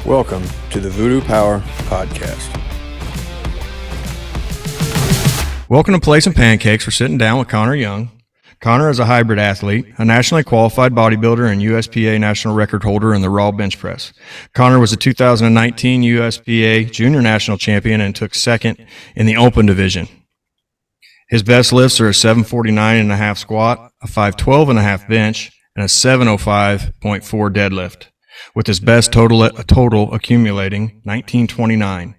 Welcome to the Voodoo Power Podcast. Welcome to Place and Pancakes. We're sitting down with Connor Young. Connor is a hybrid athlete, a nationally qualified bodybuilder and USPA national record holder in the raw bench press. Connor was a 2019 USPA junior national champion and took second in the open division. His best lifts are a 749.5 squat, a 512.5 bench, and a 705.4 deadlift, with his best total accumulating 1929.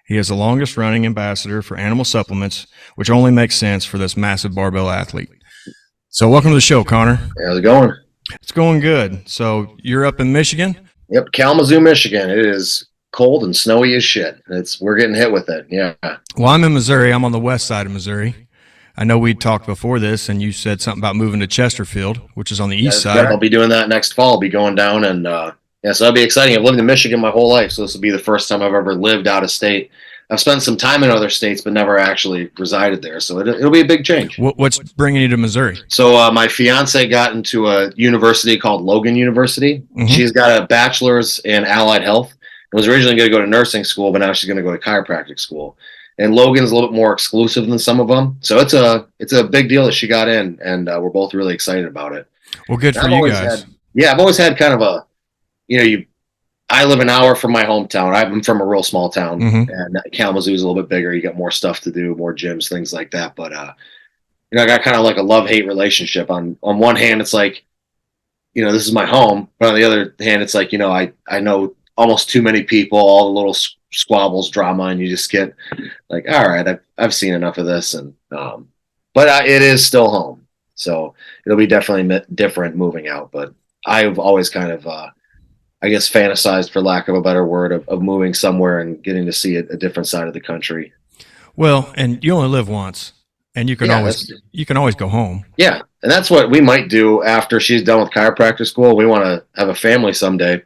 He is the longest running ambassador for animal supplements, which only makes sense for this massive barbell athlete. So welcome to the show, Connor. How's it going? It's going good. So you're up in Michigan? Yep, Kalamazoo, Michigan. It is cold and snowy as shit. We're getting hit with it. Yeah. Well, I'm in Missouri. I'm on the west side of Missouri. I know we talked before this, and you said something about moving to Chesterfield, which is on the east side. I'll be doing that next fall. I'll be going down, and so that'll be exciting. I've lived in Michigan my whole life, so this will be the first time I've ever lived out of state. I've spent some time in other states, but never actually resided there, so it'll be a big change. What's bringing you to Missouri? So my fiance got into a university called Logan University. Mm-hmm. She's got a bachelor's in allied health. Was originally going to go to nursing school, but now she's going to go to chiropractic school. And Logan's a little bit more exclusive than some of them, so it's a big deal that she got in, and we're both really excited about it. Well, good for you guys. I've always had kind of a, I live an hour from my hometown. I'm from a real small town, and Kalamazoo is a little bit bigger. You got more stuff to do, more gyms, things like that. But I got kind of like a love-hate relationship. On one hand, it's like, this is my home, but on the other hand, it's like, I know almost too many people, all the little squabbles, drama, and you just get like, all right, I've seen enough of this, and but it is still home, so it'll be definitely different moving out. But I've always kind of I guess fantasized, for lack of a better word, of moving somewhere and getting to see a different side of the country. Well, and you only live once, and you can always go home. Yeah, and that's what we might do after she's done with chiropractic school. We want to have a family someday,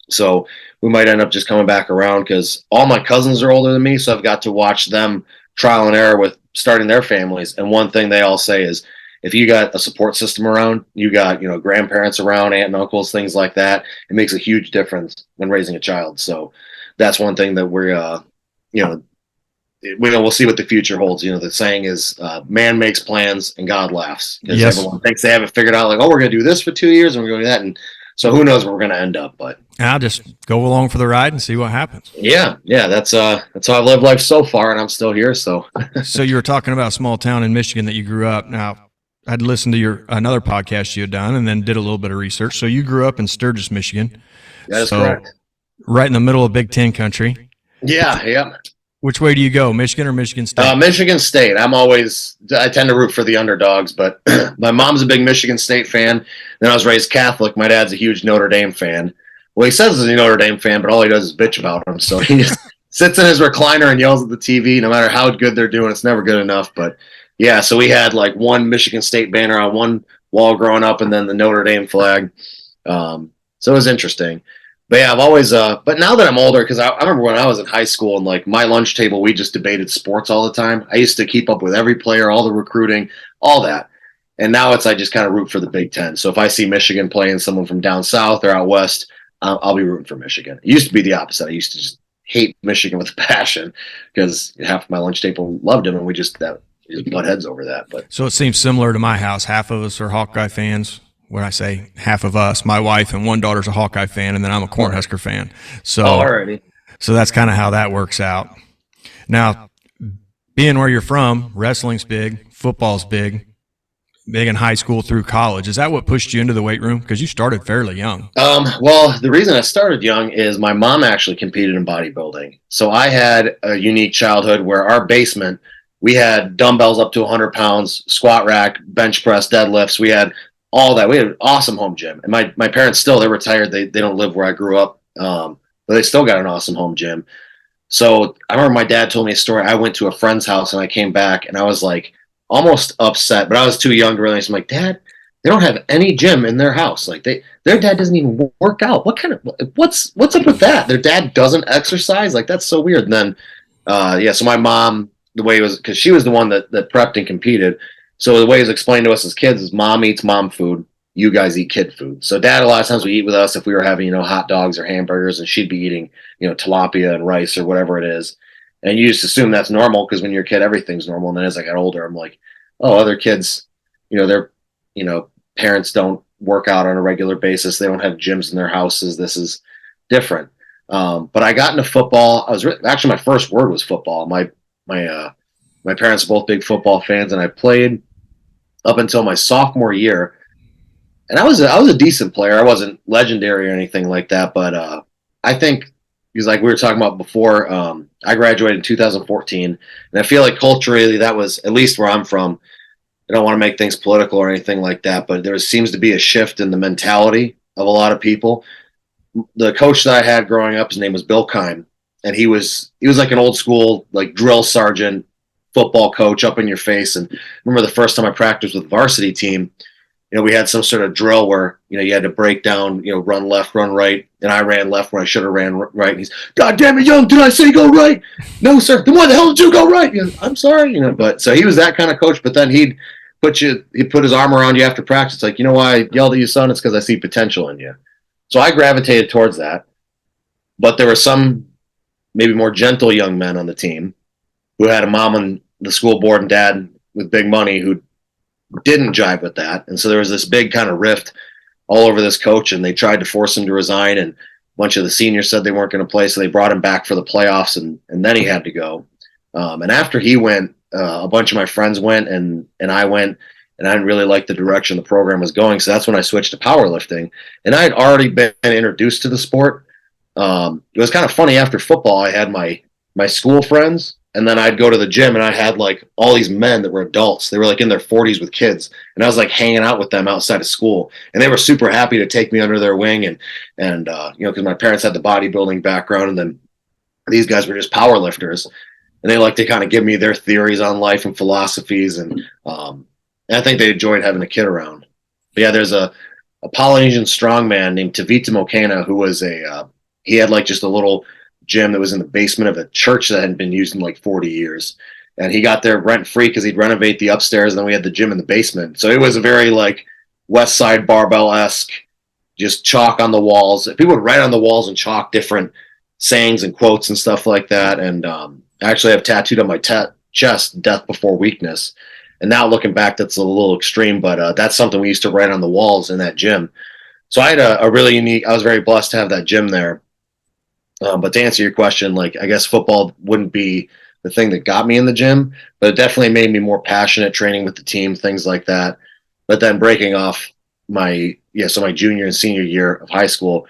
so we might end up just coming back around, because all my cousins are older than me, so I've got to watch them trial and error with starting their families. And one thing they all say is, if you got a support system around, you got, grandparents around, aunt and uncles, things like that, it makes a huge difference when raising a child. So that's one thing that we're, we'll see what the future holds. The saying is, man makes plans and God laughs. Because everyone thinks they have it figured out, like, oh, we're going to do this for 2 years and we're going to do that. And so who knows where we're going to end up, but I'll just go along for the ride and see what happens. Yeah. That's how I've lived life so far, and I'm still here. So, So you were talking about a small town in Michigan that you grew up. Now, I'd listened to another podcast you had done, and then did a little bit of research. So you grew up in Sturgis, Michigan. That is correct. Right in the middle of Big Ten country. Yeah. Which way do you go, Michigan or Michigan State? Michigan State. I tend to root for the underdogs, but my mom's a big Michigan State fan. Then I was raised Catholic. My dad's a huge Notre Dame fan. Well, he says he's a Notre Dame fan, but all he does is bitch about them. So he just sits in his recliner and yells at the TV. No matter how good they're doing, it's never good enough. But yeah, so we had like one Michigan State banner on one wall growing up, and then the Notre Dame flag. So it was interesting. But yeah, I've always, but now that I'm older, because I remember when I was in high school, and like my lunch table, we just debated sports all the time. I used to keep up with every player, all the recruiting, all that. And now I just kind of root for the Big Ten. So if I see Michigan playing someone from down south or out west, I'll be rooting for Michigan. It used to be the opposite. I used to just hate Michigan with a passion, because half of my lunch table loved them, and we just butt heads over that. But so it seems similar to my house. Half of us are Hawkeye fans. When I say half of us, my wife and one daughter's a Hawkeye fan, and then I'm a Cornhusker fan. So, alrighty. So that's kind of how that works out. Now, being where you're from, wrestling's big, football's big in high school through college. Is that what pushed you into the weight room? Because you started fairly young. Well, the reason I started young is my mom actually competed in bodybuilding. So I had a unique childhood where our basement, we had dumbbells up to 100 pounds, squat rack, bench press, deadlifts. We had all that. We had an awesome home gym. And my parents still, they're retired. They don't live where I grew up. But they still got an awesome home gym. So I remember my dad told me a story. I went to a friend's house and I came back and I was like almost upset, but I was too young to realize. I'm like, Dad, they don't have any gym in their house. Like their dad doesn't even work out. What's up with that? Their dad doesn't exercise? Like, that's so weird. And then, so my mom, the way it was, because she was the one that prepped and competed. So the way it was explained to us as kids is mom eats mom food, you guys eat kid food. So dad, a lot of times would eat with us if we were having, hot dogs or hamburgers, and she'd be eating, tilapia and rice or whatever it is. And you just assume that's normal because when you're a kid, everything's normal. And then as I got older, I'm like, oh, other kids, their, parents don't work out on a regular basis. They don't have gyms in their houses. This is different. But I got into football. Actually, my first word was football. My parents are both big football fans, and I played up until my sophomore year. And I was a decent player. I wasn't legendary or anything like that, but I think because like we were talking about before, I graduated in 2014, and I feel like culturally that was, at least where I'm from, I don't want to make things political or anything like that, but there seems to be a shift in the mentality of a lot of people. The coach that I had growing up, his name was Bill Kime, and he was like an old school like drill sergeant football coach, up in your face. And I remember the first time I practiced with the varsity team, we had some sort of drill where, you had to break down, run left, run right. And I ran left when I should have ran right. And he's, God damn it, Young, did I say go right? No, sir. Then why the hell did you go right? I'm sorry, but so he was that kind of coach, but then he'd put his arm around you after practice. Like, why I yelled at you, son? It's because I see potential in you. So I gravitated towards that. But there were some maybe more gentle young men on the team who had a mom on the school board and dad with big money who didn't jive with that. And so there was this big kind of rift all over this coach, and they tried to force him to resign, and a bunch of the seniors said they weren't going to play, so they brought him back for the playoffs, and then he had to go. And after he went, a bunch of my friends went, and I went, and I didn't really like the direction the program was going, so that's when I switched to powerlifting. And I had already been introduced to the sport. It was kind of funny. After football, I had my school friends, and then I'd go to the gym, and I had like all these men that were adults. They were like in their 40s with kids, and I was like hanging out with them outside of school, and they were super happy to take me under their wing, and because my parents had the bodybuilding background, and then these guys were just power lifters, and they like to kind of give me their theories on life and philosophies, and I think they enjoyed having a kid around. But yeah, there's a Polynesian strongman named Tavita Mokena who was he had like just a little gym that was in the basement of a church that hadn't been used in like 40 years. And he got there rent free because he'd renovate the upstairs, and then we had the gym in the basement. So it was a very like West Side Barbell-esque, just chalk on the walls. People would write on the walls and chalk different sayings and quotes and stuff like that. And I actually have tattooed on my chest, death before weakness. And now looking back, that's a little extreme, but that's something we used to write on the walls in that gym. So I had a really unique, I was very blessed to have that gym there. But to answer your question, like, I guess football wouldn't be the thing that got me in the gym, but it definitely made me more passionate training with the team, things like that. But then breaking off my junior and senior year of high school,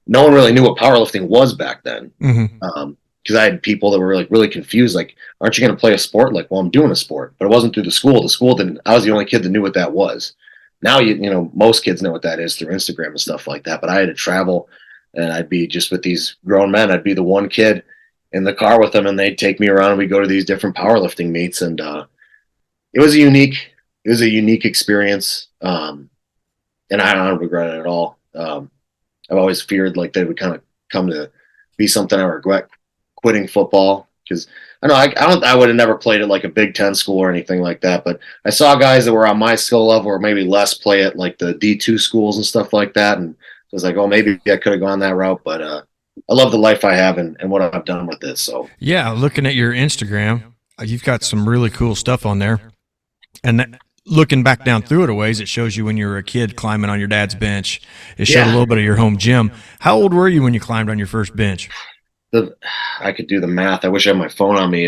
no one really knew what powerlifting was back then. Mm-hmm. Because I had people that were like really confused, like, aren't you going to play a sport? Like, well, I'm doing a sport, but it wasn't through the school. The school didn't. I was the only kid that knew what that was. Now, most kids know what that is through Instagram and stuff like that. But I had to travel, and I'd be just with these grown men. I'd be the one kid in the car with them, and they'd take me around, and we'd go to these different powerlifting meets. And it was a unique experience. And I don't regret it at all. I've always feared like they would kind of come to be something I regret quitting football, because I would have never played at like a Big Ten school or anything like that. But I saw guys that were on my skill level or maybe less play at like the D2 schools and stuff like that. And I was like, oh, maybe I could have gone that route. But I love the life I have and what I've done with it. So yeah, looking at your Instagram, you've got some really cool stuff on there. And looking back down through it a ways, it shows you when you were a kid climbing on your dad's bench. It showed a little bit of your home gym. How old were you when you climbed on your first bench? I could do the math. I wish I had my phone on me.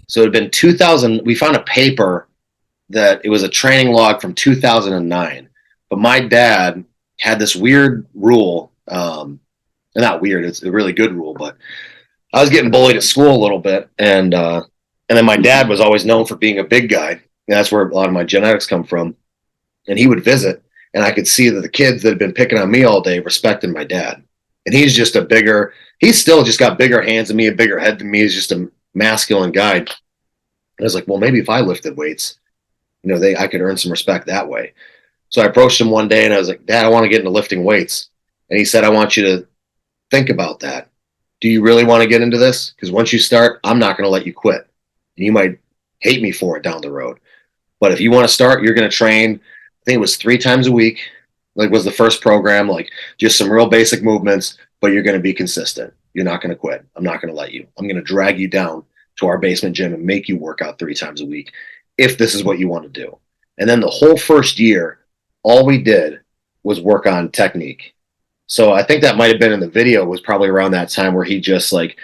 So it had been 2000. We found a paper that it was a training log from 2009. But my dad had this weird rule. Not weird. It's a really good rule. But I was getting bullied at school a little bit. And then my dad was always known for being a big guy. And that's where a lot of my genetics come from. And he would visit. And I could see that the kids that had been picking on me all day respected my dad. And he's just he's still just got bigger hands than me, a bigger head than me. He's just a masculine guy. And I was like, well, maybe if I lifted weights, I could earn some respect that way. So I approached him one day and I was like, Dad, I want to get into lifting weights. And he said, I want you to think about that. Do you really want to get into this? Because once you start, I'm not going to let you quit. And you might hate me for it down the road. But if you want to start, you're going to train, I think it was 3 times a week. like was the first program, like just some real basic movements, but you're going to be consistent. You're not going to quit. I'm not going to let you. I'm going to drag you down to our basement gym and make you work out 3 times a week if this is what you want to do. And then the whole first year, all we did was work on technique. So I think that might have been in the video, was probably around that time where he just like,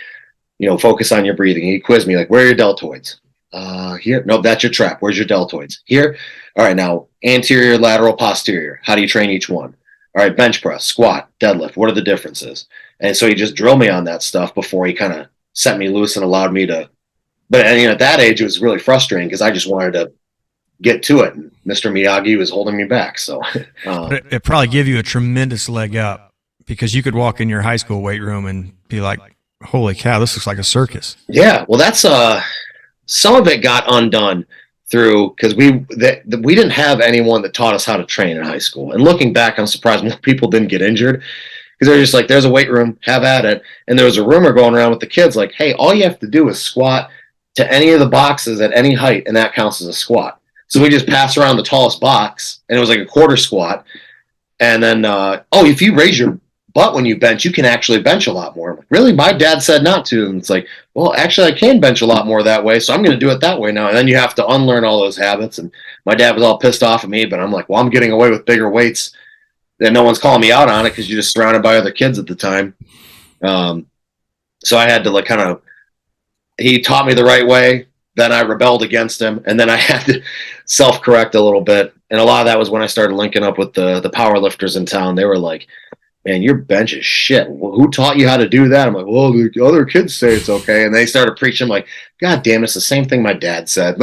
focus on your breathing. He quizzed me like, where are your deltoids? Here. Nope, that's your trap. Where's your deltoids? Here. All right, now anterior, lateral, posterior. How do you train each one? All right, bench press, squat, deadlift. What are the differences? And so he just drilled me on that stuff before he kind of set me loose and allowed me to. But at that age, it was really frustrating because I just wanted to get to it. And Mr. Miyagi was holding me back. So it probably gave you a tremendous leg up, because you could walk in your high school weight room and be like, holy cow, this looks like a circus. Yeah, well, that's some of it got undone through, because we didn't have anyone that taught us how to train in high school. And looking back, I'm surprised more people didn't get injured, because they're just like, there's a weight room, have at it. And there was a rumor going around with the kids like, hey, all you have to do is squat to any of the boxes at any height, and that counts as a squat. So we just pass around the tallest box, and it was like a quarter squat. And then, if you raise your butt when you bench, you can actually bench a lot more. I'm like, really? My dad said not to. And it's like, well, actually, I can bench a lot more that way, so I'm going to do it that way now. And then you have to unlearn all those habits. And my dad was all pissed off at me, but I'm like, well, I'm getting away with bigger weights, and no one's calling me out on it because you're just surrounded by other kids at the time. So I had to he taught me the right way. Then I rebelled against him, and then I had to self-correct a little bit. And a lot of that was when I started linking up with the power lifters in town. They were like, man, your bench is shit. Well, who taught you how to do that? I'm like, well, the other kids say it's okay. And they started preaching like, God damn, it's the same thing my dad said.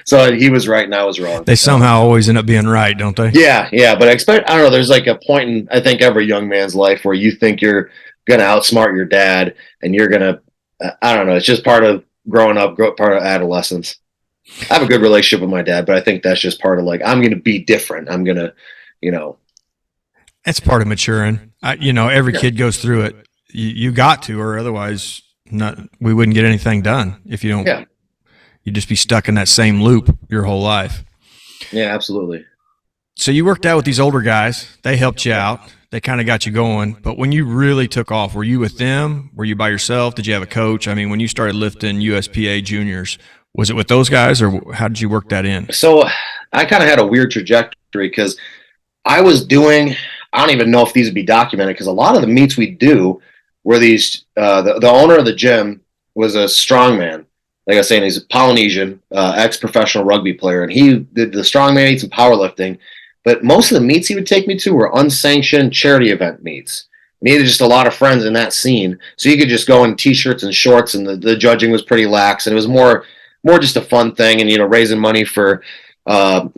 So he was right and I was wrong. They somehow always end up being right, don't they? Yeah. But I don't know, there's like a point in, I think, every young man's life where you think you're going to outsmart your dad, and you're going to, I don't know, it's just part of growing up, part of adolescence. I have a good relationship with my dad, but I think that's just part of I'm going to be different. I'm going to, It's part of maturing. Every kid goes through it. You got to, or otherwise we wouldn't get anything done if you don't. Yeah. You'd just be stuck in that same loop your whole life. Yeah, absolutely. So you worked out with these older guys. They helped you out. They kind of got you going. But when you really took off, were you with them? Were you by yourself? Did you have a coach? I mean, when you started lifting USPA juniors, was it with those guys, or how did you work that in? So I kind of had a weird trajectory because I was doing, I don't even know if these would be documented, because a lot of the meets we do were these, the owner of the gym was a strongman. Like I was saying, he's a Polynesian, ex-professional rugby player, and he did the strongman meets and powerlifting. But most of the meets he would take me to were unsanctioned charity event meets. And he had just a lot of friends in that scene. So you could just go in T-shirts and shorts, and the judging was pretty lax. And it was more just a fun thing, and, raising money for, a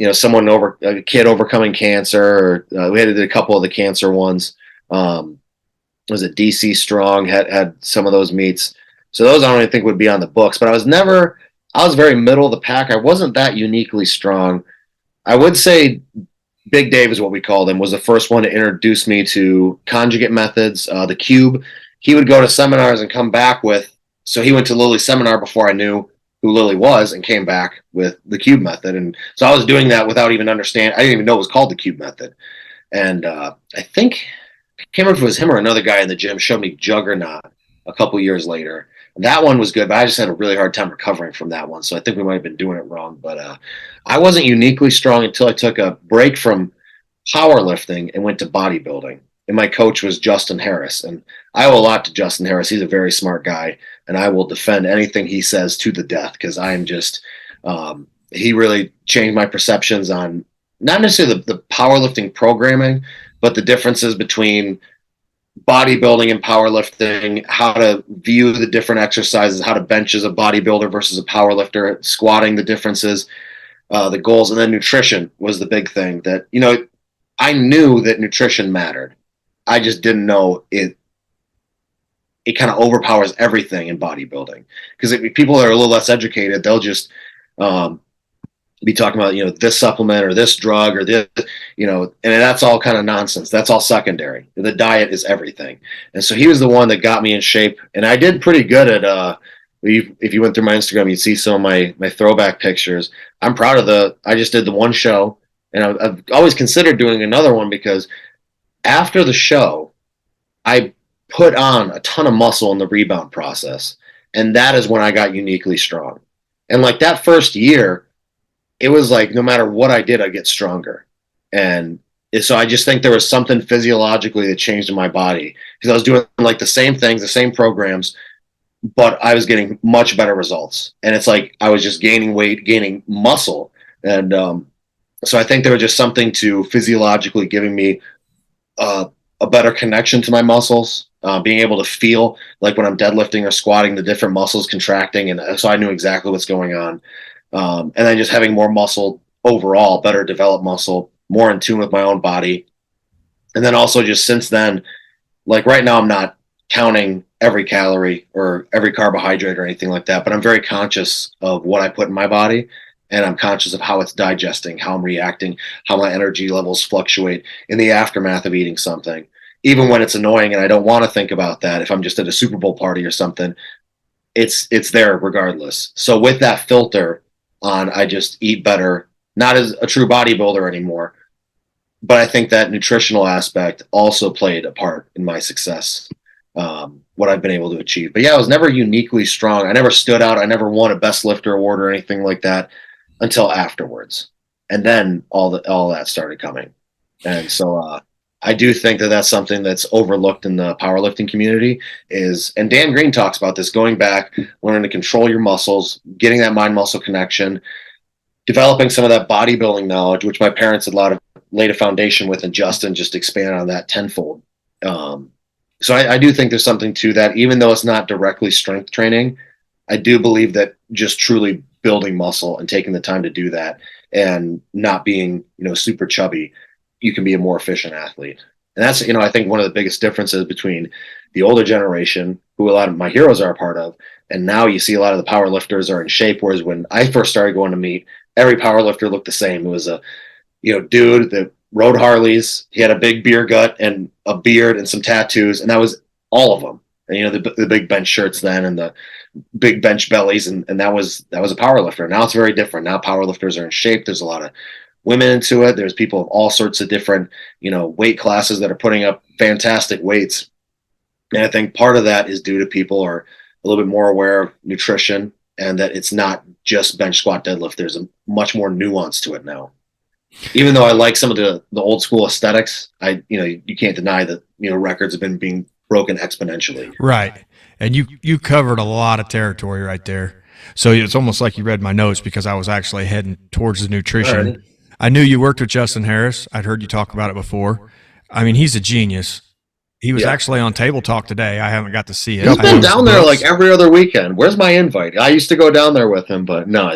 kid overcoming cancer. Or we did a couple of the cancer ones. Was it DC Strong had some of those meets. So those I don't even think would be on the books. But I was very middle of the pack. I wasn't that uniquely strong. I would say Big Dave is what we called him, was the first one to introduce me to conjugate methods, the cube. He would go to seminars and come back with, so he went to Lily's seminar before I knew who Lily was, and came back with the cube method. And so I was doing that without even understanding. I didn't even know it was called the cube method. And I think, I can't remember if it was him or another guy in the gym, showed me Juggernaut a couple years later. That one was good, but I just had a really hard time recovering from that one. So I think we might have been doing it wrong. But I wasn't uniquely strong until I took a break from powerlifting and went to bodybuilding. And my coach was Justin Harris. And I owe a lot to Justin Harris. He's a very smart guy, and I will defend anything he says to the death, because I am just, he really changed my perceptions on not necessarily the powerlifting programming, but the differences between bodybuilding and powerlifting, how to view the different exercises, how to bench as a bodybuilder versus a powerlifter, squatting, the differences, the goals. And then nutrition was the big thing that, I knew that nutrition mattered. I just didn't know it kind of overpowers everything in bodybuilding, because people that are a little less educated, they'll just be talking about, this supplement or this drug or this, and that's all kind of nonsense. That's all secondary. The diet is everything. And so he was the one that got me in shape, and I did pretty good at, if you went through my Instagram, you'd see some of my throwback pictures. I'm proud of I just did the one show, And I've always considered doing another one because after the show, I put on a ton of muscle in the rebound process. And that is when I got uniquely strong. And like that first year, it was like no matter what I did, I'd get stronger. And so I just think there was something physiologically that changed in my body because I was doing like the same things, the same programs, but I was getting much better results. And it's like I was just gaining weight, gaining muscle. And so I think there was just something to physiologically giving me a better connection to my muscles, being able to feel like when I'm deadlifting or squatting, the different muscles contracting. And so I knew exactly what's going on. And then just having more muscle overall, better developed muscle, more in tune with my own body. And then also just since then, like right now, I'm not counting every calorie or every carbohydrate or anything like that, but I'm very conscious of what I put in my body. And I'm conscious of how it's digesting, how I'm reacting, how my energy levels fluctuate in the aftermath of eating something. Even when it's annoying and I don't want to think about that, if I'm just at a Super Bowl party or something, it's there regardless. So with that filter on, I just eat better, not as a true bodybuilder anymore, but I think that nutritional aspect also played a part in my success, what I've been able to achieve. But yeah, I was never uniquely strong. I never stood out. I never won a best lifter award or anything like that until afterwards. And then all that started coming. And so I do think that that's something that's overlooked in the powerlifting community is, and Dan Green talks about this, going back, learning to control your muscles, getting that mind muscle connection, developing some of that bodybuilding knowledge, which my parents had laid a foundation with, and Justin just expanded on that tenfold. So I do think there's something to that, even though it's not directly strength training. I do believe that just truly building muscle and taking the time to do that and not being, super chubby, you can be a more efficient athlete. And that's, I think one of the biggest differences between the older generation, who a lot of my heroes are a part of, and now you see a lot of the power lifters are in shape. Whereas when I first started going to meet, every power lifter looked the same. It was a, dude that rode Harleys. He had a big beer gut and a beard and some tattoos, and that was all of them. And the big bench shirts then, and the big bench bellies, and that was a power lifter. Now it's very different. Now power lifters are in shape. There's a lot of women into it. There's people of all sorts of different, weight classes that are putting up fantastic weights. And I think part of that is due to people are a little bit more aware of nutrition and that it's not just bench, squat, deadlift. There's a much more nuance to it now. Even though I like some of the old school aesthetics, you can't deny that, records have been being broken exponentially. Right. And you covered a lot of territory right there. So it's almost like you read my notes because I was actually heading towards the nutrition. Right. I knew you worked with Justin Harris. I'd heard you talk about it before. I mean, he's a genius. He was actually on Table Talk today. I haven't got to see it. He's been down there like every other weekend. Where's my invite? I used to go down there with him, but no,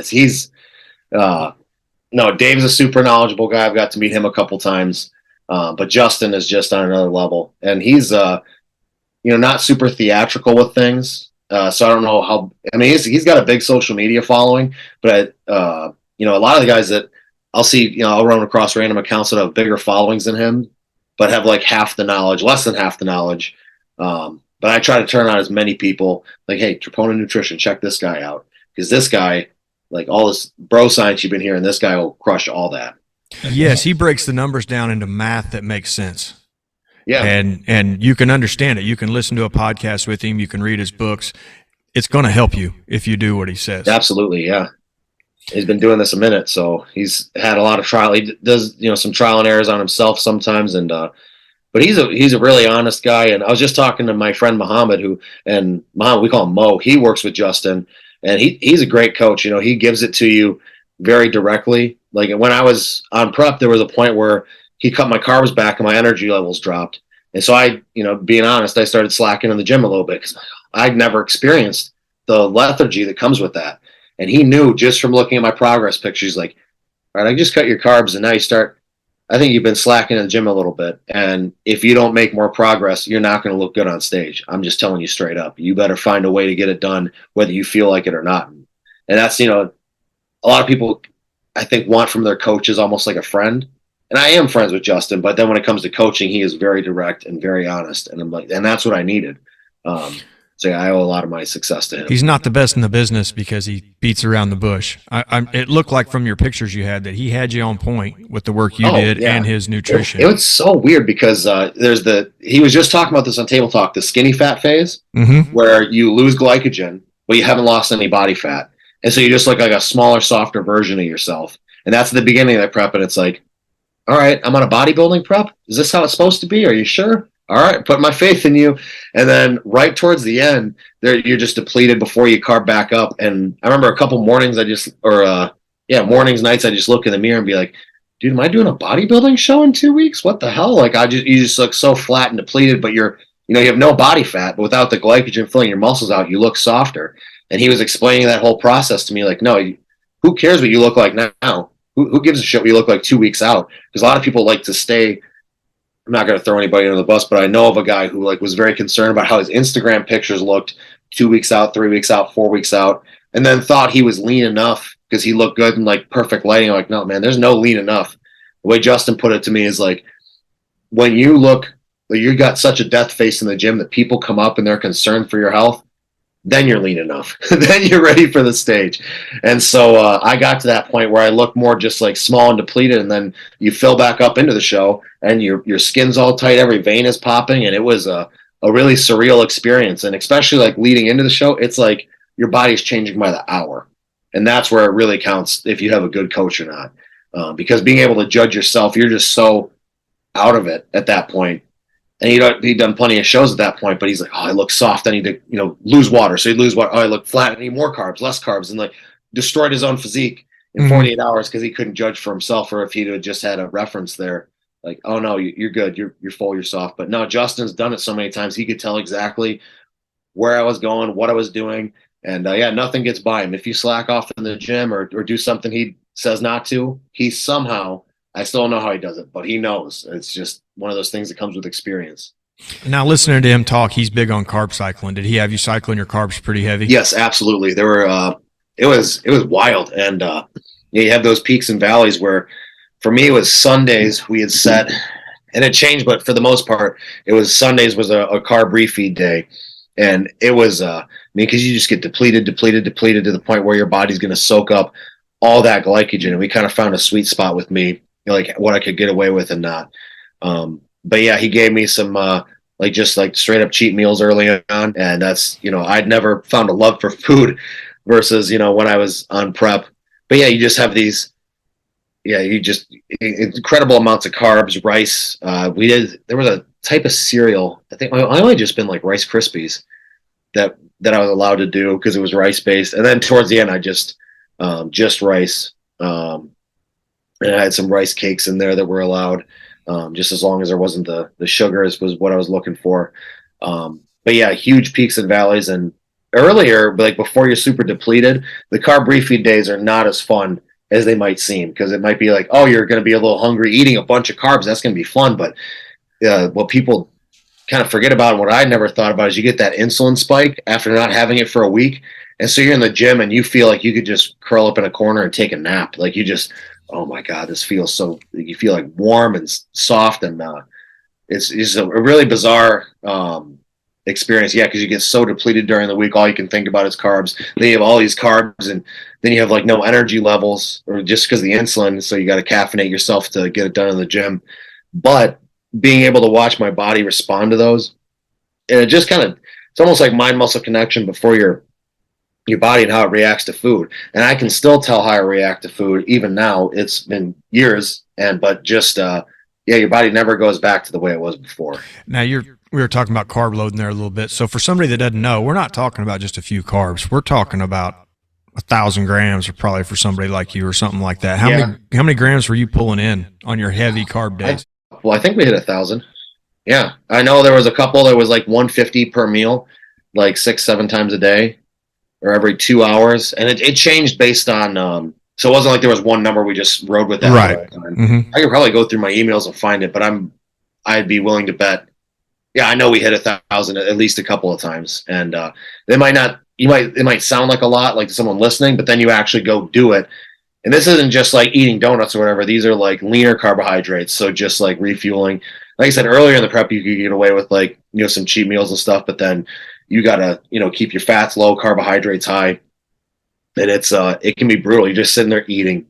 Dave's a super knowledgeable guy. I've got to meet him a couple times. But Justin is just on another level. And he's, not super theatrical with things. So I don't know how, he's got a big social media following, but, a lot of the guys that I'll see, I'll run across random accounts that have bigger followings than him, but have like half the knowledge, less than half the knowledge. But I try to turn on as many people like, hey, Troponin Nutrition, check this guy out. Because this guy, like all this bro science you've been hearing, this guy will crush all that. Yes, he breaks the numbers down into math that makes sense. Yeah. And you can understand it. You can listen to a podcast with him. You can read his books. It's going to help you if you do what he says. Absolutely, yeah. He's been doing this a minute, so he's had a lot of trial. He does, some trial and errors on himself sometimes, and but he's a really honest guy. And I was just talking to my friend Muhammad, we call him Mo. He works with Justin, and he's a great coach. He gives it to you very directly. Like when I was on prep, there was a point where he cut my carbs back and my energy levels dropped. And so I, being honest, I started slacking in the gym a little bit because I'd never experienced the lethargy that comes with that. And he knew just from looking at my progress pictures, like, all right, I just cut your carbs and now I think you've been slacking in the gym a little bit. And if you don't make more progress, you're not going to look good on stage. I'm just telling you straight up. You better find a way to get it done, whether you feel like it or not. And that's, a lot of people, I think, want from their coaches almost like a friend. And I am friends with Justin, but then when it comes to coaching, he is very direct and very honest. And I'm like, and that's what I needed. So yeah, I owe a lot of my success to him. He's not the best in the business because he beats around the bush. It looked like from your pictures you had that he had you on point with the work you did and his nutrition. It was so weird because he was just talking about this on Table Talk, the skinny fat phase, where you lose glycogen, but you haven't lost any body fat. And so you just look like a smaller, softer version of yourself. And that's the beginning of that prep. And it's like, all right, I'm on a bodybuilding prep. Is this how it's supposed to be? Are you sure? All right, put my faith in you. And then right towards the end, you're just depleted before you carb back up. And I remember a couple mornings mornings, nights, I just look in the mirror and be like, dude, am I doing a bodybuilding show in 2 weeks? What the hell? Like you just look so flat and depleted, but you have no body fat, but without the glycogen filling your muscles out, you look softer. And he was explaining that whole process to me, like, no, who cares what you look like now? Who gives a shit what you look like 2 weeks out? Because a lot of people like to stay. I'm not going to throw anybody under the bus, but I know of a guy who was very concerned about how his Instagram pictures looked 2 weeks out, 3 weeks out, 4 weeks out, and then thought he was lean enough because he looked good in perfect lighting. I'm like, no, man, there's no lean enough. The way Justin put it to me is like, when you look, you got such a death face in the gym that people come up and they're concerned for your health, then you're lean enough. Then you're ready for the stage. And so I got to that point where I look more just small and depleted, and then you fill back up into the show and your skin's all tight, every vein is popping, and it was a really surreal experience. And especially leading into the show, it's like your body's changing by the hour. And that's where it really counts if you have a good coach or not. Because being able to judge yourself, you're just so out of it at that point. And he'd done plenty of shows at that point, but he's like, oh, I look soft. I need to, lose water. So he'd lose water. Oh, I look flat. I need more carbs, less carbs. And destroyed his own physique in 48 hours because he couldn't judge for himself, or if he'd have just had a reference there. Like, oh, no, you're good. You're full, you're soft. But no, Justin's done it so many times. He could tell exactly where I was going, what I was doing. And nothing gets by him. If you slack off in the gym or do something he says not to, he somehow, I still don't know how he does it, but he knows. It's just one of those things that comes with experience. Now, listening to him talk, he's big on carb cycling. Did he have you cycling your carbs pretty heavy? Yes, absolutely. There were, it was wild. And you have those peaks and valleys where, for me, it was Sundays we had set, and it changed, but for the most part, it was Sundays was a carb refeed day. And it was, because you just get depleted to the point where your body's going to soak up all that glycogen. And we kind of found a sweet spot with me, what I could get away with and not. But yeah, he gave me some just straight up cheat meals early on, and that's I'd never found a love for food versus when I was on prep. But yeah, you just have these incredible amounts of carbs, rice. There was a type of cereal, I think I only just been Rice Krispies that I was allowed to do because it was rice based, and then towards the end I just rice. And I had some rice cakes in there that were allowed, just as long as there wasn't the sugars was what I was looking for. But yeah, huge peaks and valleys. And earlier, before you're super depleted, the carb refeed days are not as fun as they might seem, because it might be oh, you're going to be a little hungry, eating a bunch of carbs. That's going to be fun. But what people kind of forget about, and what I never thought about, is you get that insulin spike after not having it for a week. And so you're in the gym and you feel like you could just curl up in a corner and take a nap. You just, oh my God, this feels so, you feel warm and soft, and it's a really bizarre experience. Yeah, because you get so depleted during the week, all you can think about is carbs. Then you have all these carbs, and then you have no energy levels, or just because of the insulin, so you got to caffeinate yourself to get it done in the gym. But being able to watch my body respond to those, and it just it's almost like mind-muscle connection before your body and how it reacts to food. And I can still tell how I react to food even now. It's been years, but just your body never goes back to the way it was before. Now we were talking about carb loading there a little bit. So for somebody that doesn't know, we're not talking about just a few carbs. We're talking about 1,000 grams, or probably for somebody like you or something like that. How many grams were you pulling in on your heavy carb days? I think we hit 1,000. Yeah, I know there was a couple that was 150 per meal, 6-7 times a day, or every 2 hours, and it changed based on. So it wasn't there was one number we just rode with that. Right. Mm-hmm. I could probably go through my emails and find it, but I'd be willing to bet. Yeah, I know we hit 1,000 at least a couple of times, and it might sound like a lot, to someone listening, but then you actually go do it. And this isn't just eating donuts or whatever. These are leaner carbohydrates. So just refueling, like I said earlier in the prep, you could get away with like, some cheat meals and stuff, but then you gotta, keep your fats low, carbohydrates high. And it can be brutal. You're just sitting there eating.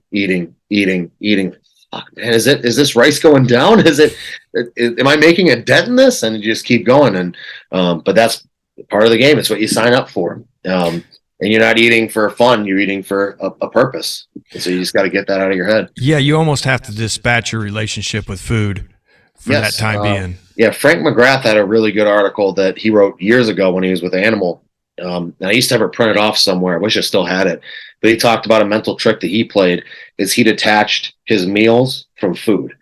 Fuck, man, is this rice going down? Am I making a dent in this? And you just keep going. And but that's part of the game. It's what you sign up for. And you're not eating for fun. You're eating for a purpose. And so you just got to get that out of your head. Yeah, you almost have to dispatch your relationship with food for that time being. Yeah, Frank McGrath had a really good article that he wrote years ago when he was with Animal. And I used to have it printed off somewhere. I wish I still had it. But he talked about a mental trick that he played is he detached his meals from food,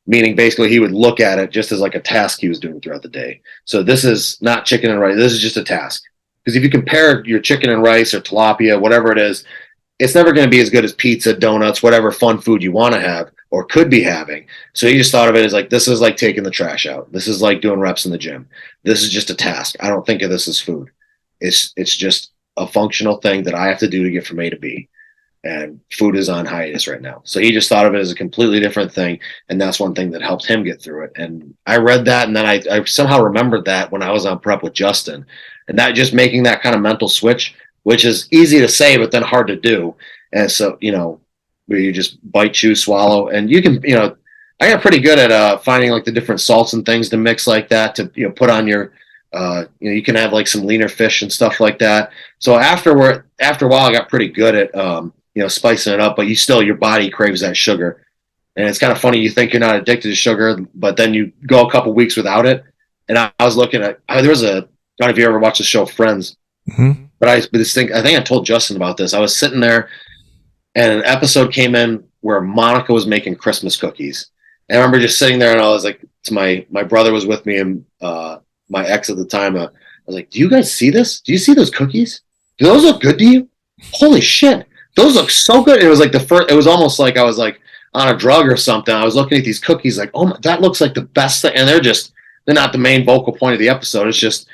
meaning basically he would look at it just as like a task he was doing throughout the day. So this is not chicken and rice. This is just a task. Because if you compare your chicken and rice or tilapia, whatever it is, it's never going to be as good as pizza, donuts, whatever fun food you want to have or could be having. So he just thought of it as like, this is like taking the trash out. This is like doing reps in the gym. This is just a task. I don't think of this as food. It's just a functional thing that I have to do to get from A to B. And food is on hiatus right now. So he just thought of it as a completely different thing. And that's one thing that helped him get through it. And I read that, and then I somehow remembered that when I was on prep with Justin. And that just making that kind of mental switch, which is easy to say, but then hard to do. And so, where you just bite, chew, swallow. And you can, I got pretty good at finding like the different salts and things to mix like that to, put on your, you can have like some leaner fish and stuff like that. So after a while, I got pretty good at, spicing it up, but your body craves that sugar. And it's kind of funny. You think you're not addicted to sugar, but then you go a couple weeks without it. And I was looking at, there was I don't know if you ever watched the show Friends, but I think I told Justin about this. I was sitting there and an episode came in where Monica was making Christmas cookies. And I remember just sitting there and I was like, my brother was with me and, my ex at the time, I was like, do you guys see this? Do you see those cookies? Do those look good to you? Holy shit. Those look so good. It was like it was almost like I was like on a drug or something. I was looking at these cookies like, oh, that looks like the best thing. And they're not the main vocal point of the episode. It's just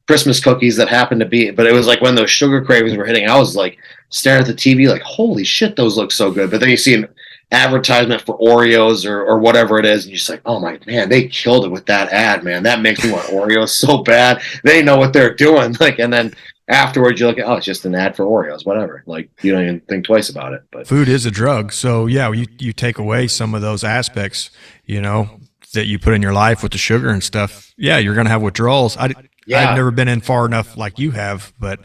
Christmas cookies that happen to be. But it was like when those sugar cravings were hitting, I was like staring at the TV like, holy shit, those look so good. But then you see an advertisement for Oreos or whatever it is, and you're just like, oh my man, they killed it with that ad, man. That makes me want Oreos so bad. They know what they're doing. Like, and then afterwards you look at, oh, it's just an ad for Oreos, whatever. Like, you don't even think twice about it. But food is a drug. So yeah, you take away some of those aspects, that you put in your life with the sugar and stuff. Yeah, you're gonna have withdrawals. I've never been in far enough like you have, but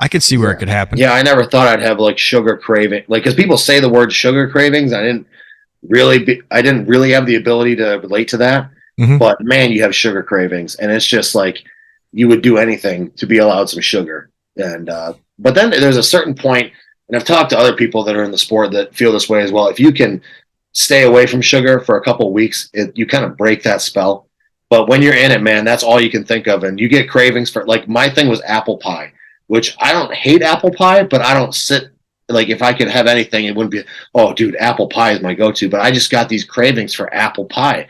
I could see where it could happen. Yeah, I never thought I'd have like sugar craving. Like, because people say the word sugar cravings, I didn't really have the ability to relate to that. Mm-hmm. But man, you have sugar cravings, and it's just like you would do anything to be allowed some sugar. And but then there's a certain point, and I've talked to other people that are in the sport that feel this way as well. If you can stay away from sugar for a couple of weeks, you kind of break that spell. But when you're in it, man, that's all you can think of, and you get cravings for. Like, my thing was apple pie. Which I don't hate apple pie, but I don't sit like if I could have anything, it wouldn't be, oh, dude, apple pie is my go-to. But I just got these cravings for apple pie.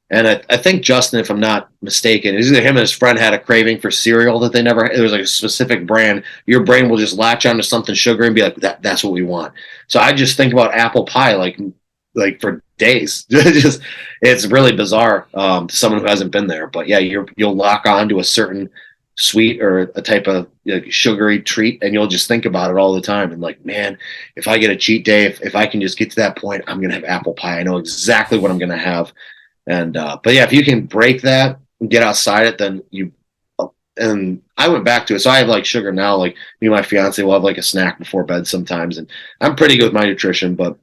And I think Justin, if I'm not mistaken, either him and his friend had a craving for cereal that they never had. It was like a specific brand. Your brain will just latch onto something sugary and be like, that's what we want. So I just think about apple pie like for days. It's really bizarre to someone who hasn't been there. But yeah, you'll lock on to a certain sweet or a type of sugary treat, and you'll just think about it all the time. And like, man, if I get a cheat day, if I can just get to that point, I'm gonna have apple pie. I know exactly what I'm gonna have. And but yeah, if you can break that and get outside it, then and I went back to it. So I have like sugar now. Like, me and my fiance will have like a snack before bed sometimes, and I'm pretty good with my nutrition. But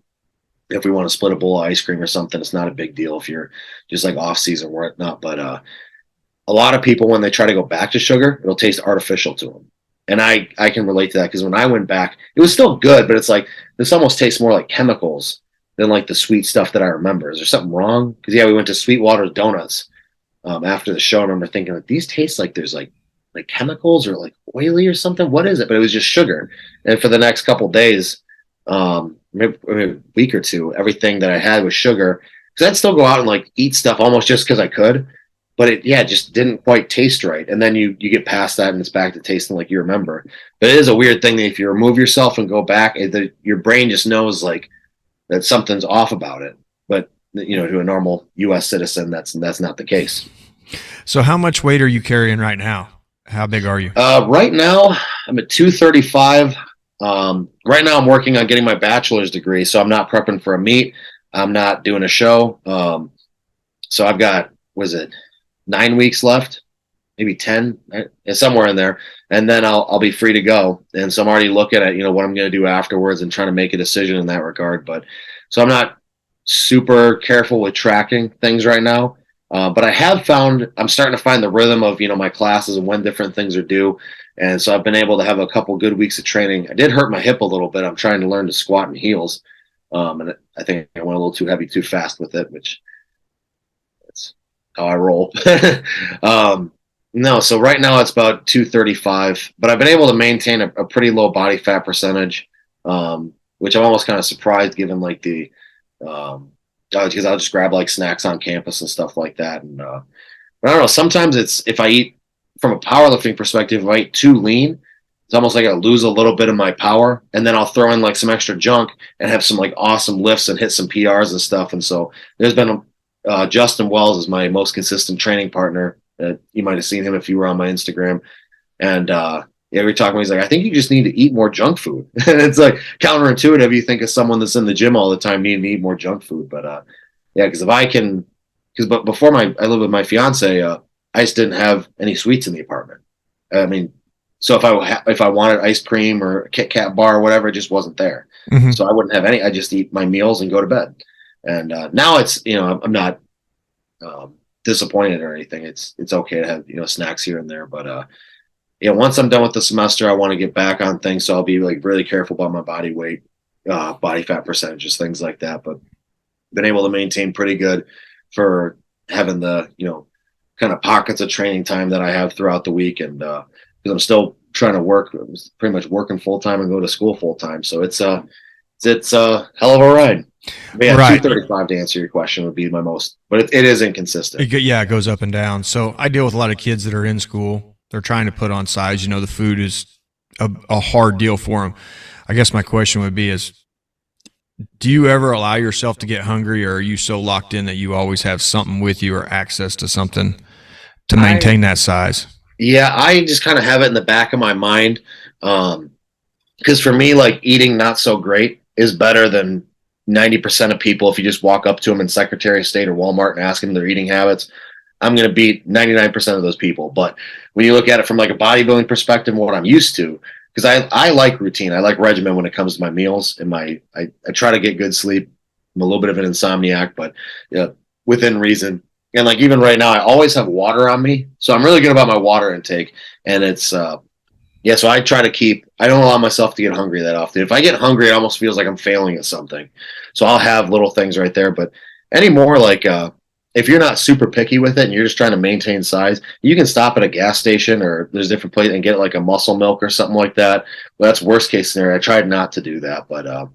if we want to split a bowl of ice cream or something, it's not a big deal if you're just like off season or whatnot. But a lot of people, when they try to go back to sugar, it'll taste artificial to them. And I can relate to that, because when I went back, it was still good, but it's like, this almost tastes more like chemicals than like the sweet stuff that I remember. Is there something wrong? Because yeah, we went to Sweetwater Donuts after the show, and I remember thinking like, these taste like there's like chemicals or like oily or something. What is it? But it was just sugar. And for the next couple days, maybe a week or two, everything that I had was sugar. Because I'd still go out and like eat stuff almost just because I could. But it just didn't quite taste right. And then you get past that and it's back to tasting like you remember. But it is a weird thing that if you remove yourself and go back, your brain just knows like that something's off about it. But to a normal U.S. citizen, that's not the case. So how much weight are you carrying right now? How big are you? Right now, I'm at 235. Right now, I'm working on getting my bachelor's degree, so I'm not prepping for a meet. I'm not doing a show. So I've got, was it 9 weeks left? Maybe 10, somewhere in there. And then I'll be free to go. And so I'm already looking at, what I'm going to do afterwards and trying to make a decision in that regard. But so I'm not super careful with tracking things right now. But I have found, I'm starting to find the rhythm of, my classes and when different things are due. And so I've been able to have a couple good weeks of training. I did hurt my hip a little bit. I'm trying to learn to squat in heels. And I think I went a little too heavy, too fast with it, which that's how I roll. No, so right now it's about 235, but I've been able to maintain a pretty low body fat percentage, which I'm almost kind of surprised given like because I'll just grab like snacks on campus and stuff like that. And but I don't know, sometimes it's, if I eat from a powerlifting perspective, if I eat too lean, it's almost like I lose a little bit of my power, and then I'll throw in like some extra junk and have some like awesome lifts and hit some PRs and stuff. And so there's been Justin Wells is my most consistent training partner. You might have seen him if you were on my Instagram. And we talk about, he's like, I think you just need to eat more junk food. And it's like counterintuitive. You think of someone that's in the gym all the time needing to eat more junk food. But because if I can, but before I lived with my fiance, I just didn't have any sweets in the apartment. I mean, so if I wanted ice cream or a Kit Kat bar or whatever, it just wasn't there. Mm-hmm. So I wouldn't have any. I just eat my meals and go to bed. And now it's, I'm not disappointed or anything. It's okay to have, snacks here and there. But once I'm done with the semester, I want to get back on things. So I'll be like really careful about my body weight, body fat percentages, things like that. But been able to maintain pretty good for having the, kind of pockets of training time that I have throughout the week. And because I'm still trying to work, I'm pretty much working full time and go to school full time. So it's a hell of a ride. But yeah, right. 235 to answer your question would be my most, but it is inconsistent. It goes up and down. So I deal with a lot of kids that are in school. They're trying to put on size. The food is a hard deal for them. I guess my question would be do you ever allow yourself to get hungry, or are you so locked in that you always have something with you or access to something to maintain that size? Yeah, I just kind of have it in the back of my mind. Because for me, like eating not so great is better than 90% of people. If you just walk up to them in Secretary of State or Walmart and ask them their eating habits, I'm going to beat 99% of those people. But when you look at it from like a bodybuilding perspective and what I'm used to, because I like routine, I like regimen when it comes to my meals, and I try to get good sleep. I'm a little bit of an insomniac, but within reason. And like even right now, I always have water on me, so I'm really good about my water intake. And it's so I try to I don't allow myself to get hungry that often. If I get hungry, it almost feels like I'm failing at something. So I'll have little things right there. But anymore, like if you're not super picky with it and you're just trying to maintain size, you can stop at a gas station or there's different places and get like a muscle milk or something like that. Well, that's worst case scenario. I tried not to do that, but I'll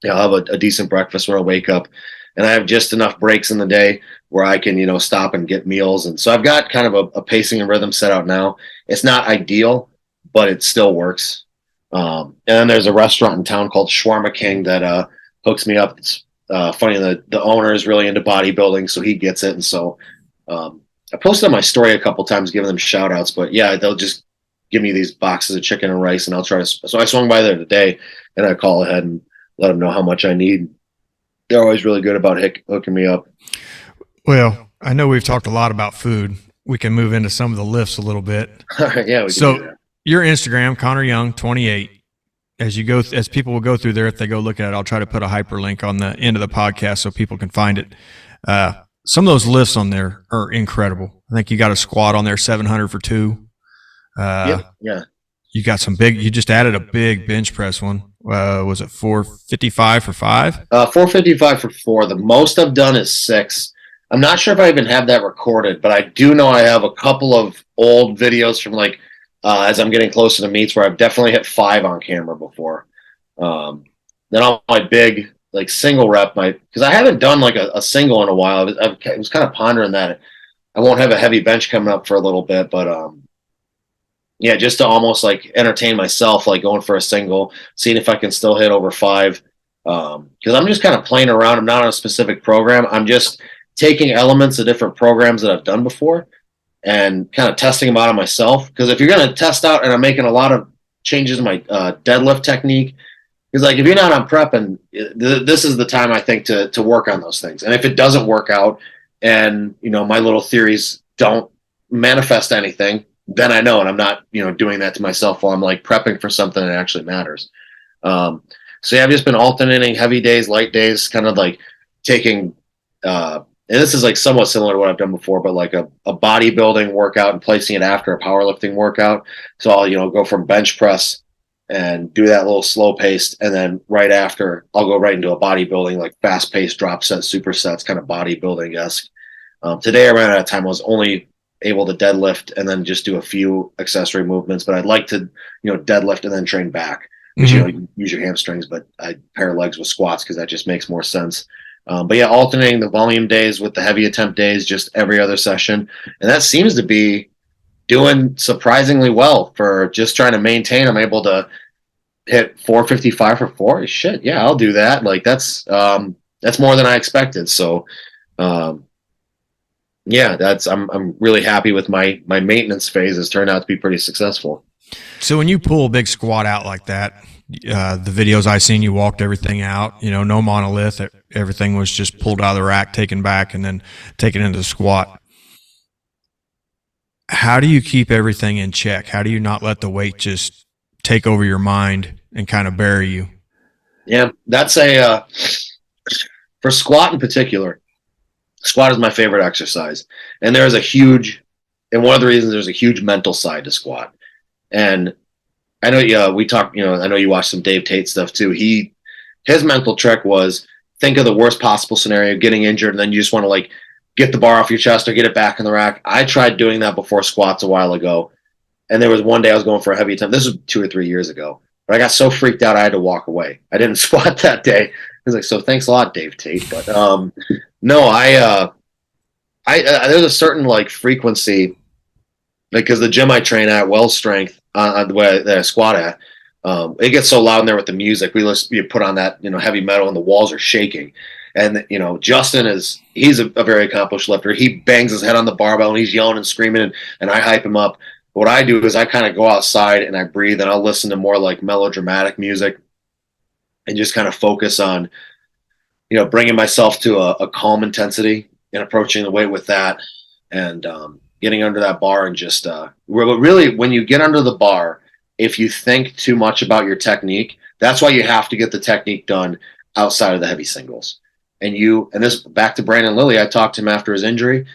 have a decent breakfast when I wake up, and I have just enough breaks in the day where I can, stop and get meals. And so I've got kind of a pacing and rhythm set out now. It's not ideal, but it still works. And then there's a restaurant in town called Shawarma King that hooks me up. It's funny, the owner is really into bodybuilding, so he gets it. And so I posted on my story a couple times giving them shout outs, but yeah, they'll just give me these boxes of chicken and rice, and I'll try to. So I swung by there today, and I call ahead and let them know how much I need. They're always really good about hooking me up. Well, I know we've talked a lot about food. We can move into some of the lifts a little bit. Yeah. We can do that. Your Instagram, Connor Young 28. As people will go through there, if they go look at it, I'll try to put a hyperlink on the end of the podcast so people can find it. Some of those lifts on there are incredible. I think you got a squat on there, 700 for 2. Yeah. You got you just added a big bench press one. Was it 455 for 5? 455 for 4. The most I've done is 6. I'm not sure if I even have that recorded, but I do know I have a couple of old videos from like, as I'm getting closer to meets where I've definitely hit 5 on camera before. Then on my big like single rep, because I haven't done like a single in a while. I was kind of pondering that. I won't have a heavy bench coming up for a little bit, but just to almost like entertain myself, like going for a single, seeing if I can still hit over 5. Because I'm just kind of playing around. I'm not on a specific program. I'm just taking elements of different programs that I've done before and kind of testing them out on myself. Because if you're going to test out, and I'm making a lot of changes in my deadlift technique, because like if you're not on prep, and this is the time I think to work on those things. And if it doesn't work out, and my little theories don't manifest anything, then I know, and I'm not doing that to myself while I'm like prepping for something that actually matters. So yeah, I've just been alternating heavy days, light days, kind of like taking and this is like somewhat similar to what I've done before, but like a bodybuilding workout and placing it after a powerlifting workout. So I'll go from bench press and do that little slow paced, and then right after I'll go right into a bodybuilding, like fast paced drop set, supersets, kind of bodybuilding esque. Today I ran out of time. I was only able to deadlift and then just do a few accessory movements, but I'd like to deadlift and then train back, which you use your hamstrings, but I pair legs with squats because that just makes more sense. But yeah, alternating the volume days with the heavy attempt days, just every other session, and that seems to be doing surprisingly well for just trying to maintain. I'm able to hit 455 for 4. Shit, yeah, I'll do that. Like that's more than I expected. So yeah, I'm really happy with my maintenance phase. Has turned out to be pretty successful. So when you pull a big squat out like that, the videos I seen, you walked everything out, no monolith, everything was just pulled out of the rack, taken back, and then taken into the squat. How do you keep everything in check? How do you not let the weight just take over your mind and kind of bury you? Yeah, that's for squat in particular. Squat is my favorite exercise, and one of the reasons there's a huge mental side to squat. And I know, we talked, I know you watched some Dave Tate stuff too. His mental trick was think of the worst possible scenario, getting injured, and then you just want to like get the bar off your chest or get it back in the rack. I tried doing that before squats a while ago, and there was one day I was going for a heavy attempt. This was 2 or 3 years ago, but I got so freaked out I had to walk away. I didn't squat that day. I was like, so thanks a lot, Dave Tate. But no, there's a certain like frequency, because the gym I train at, Wells Strength, the way that I squat at, it gets so loud in there with the music. You put on that heavy metal, and the walls are shaking. And Justin he's a very accomplished lifter. He bangs his head on the barbell and he's yelling and screaming, and I hype him up. What I do is I kind of go outside and I breathe, and I'll listen to more like melodramatic music and just kind of focus on bringing myself to a calm intensity and approaching the weight with that, and getting under that bar, and just really, when you get under the bar, if you think too much about your technique, that's why you have to get the technique done outside of the heavy singles. And this, back to Brandon Lilly, I talked to him after his injury,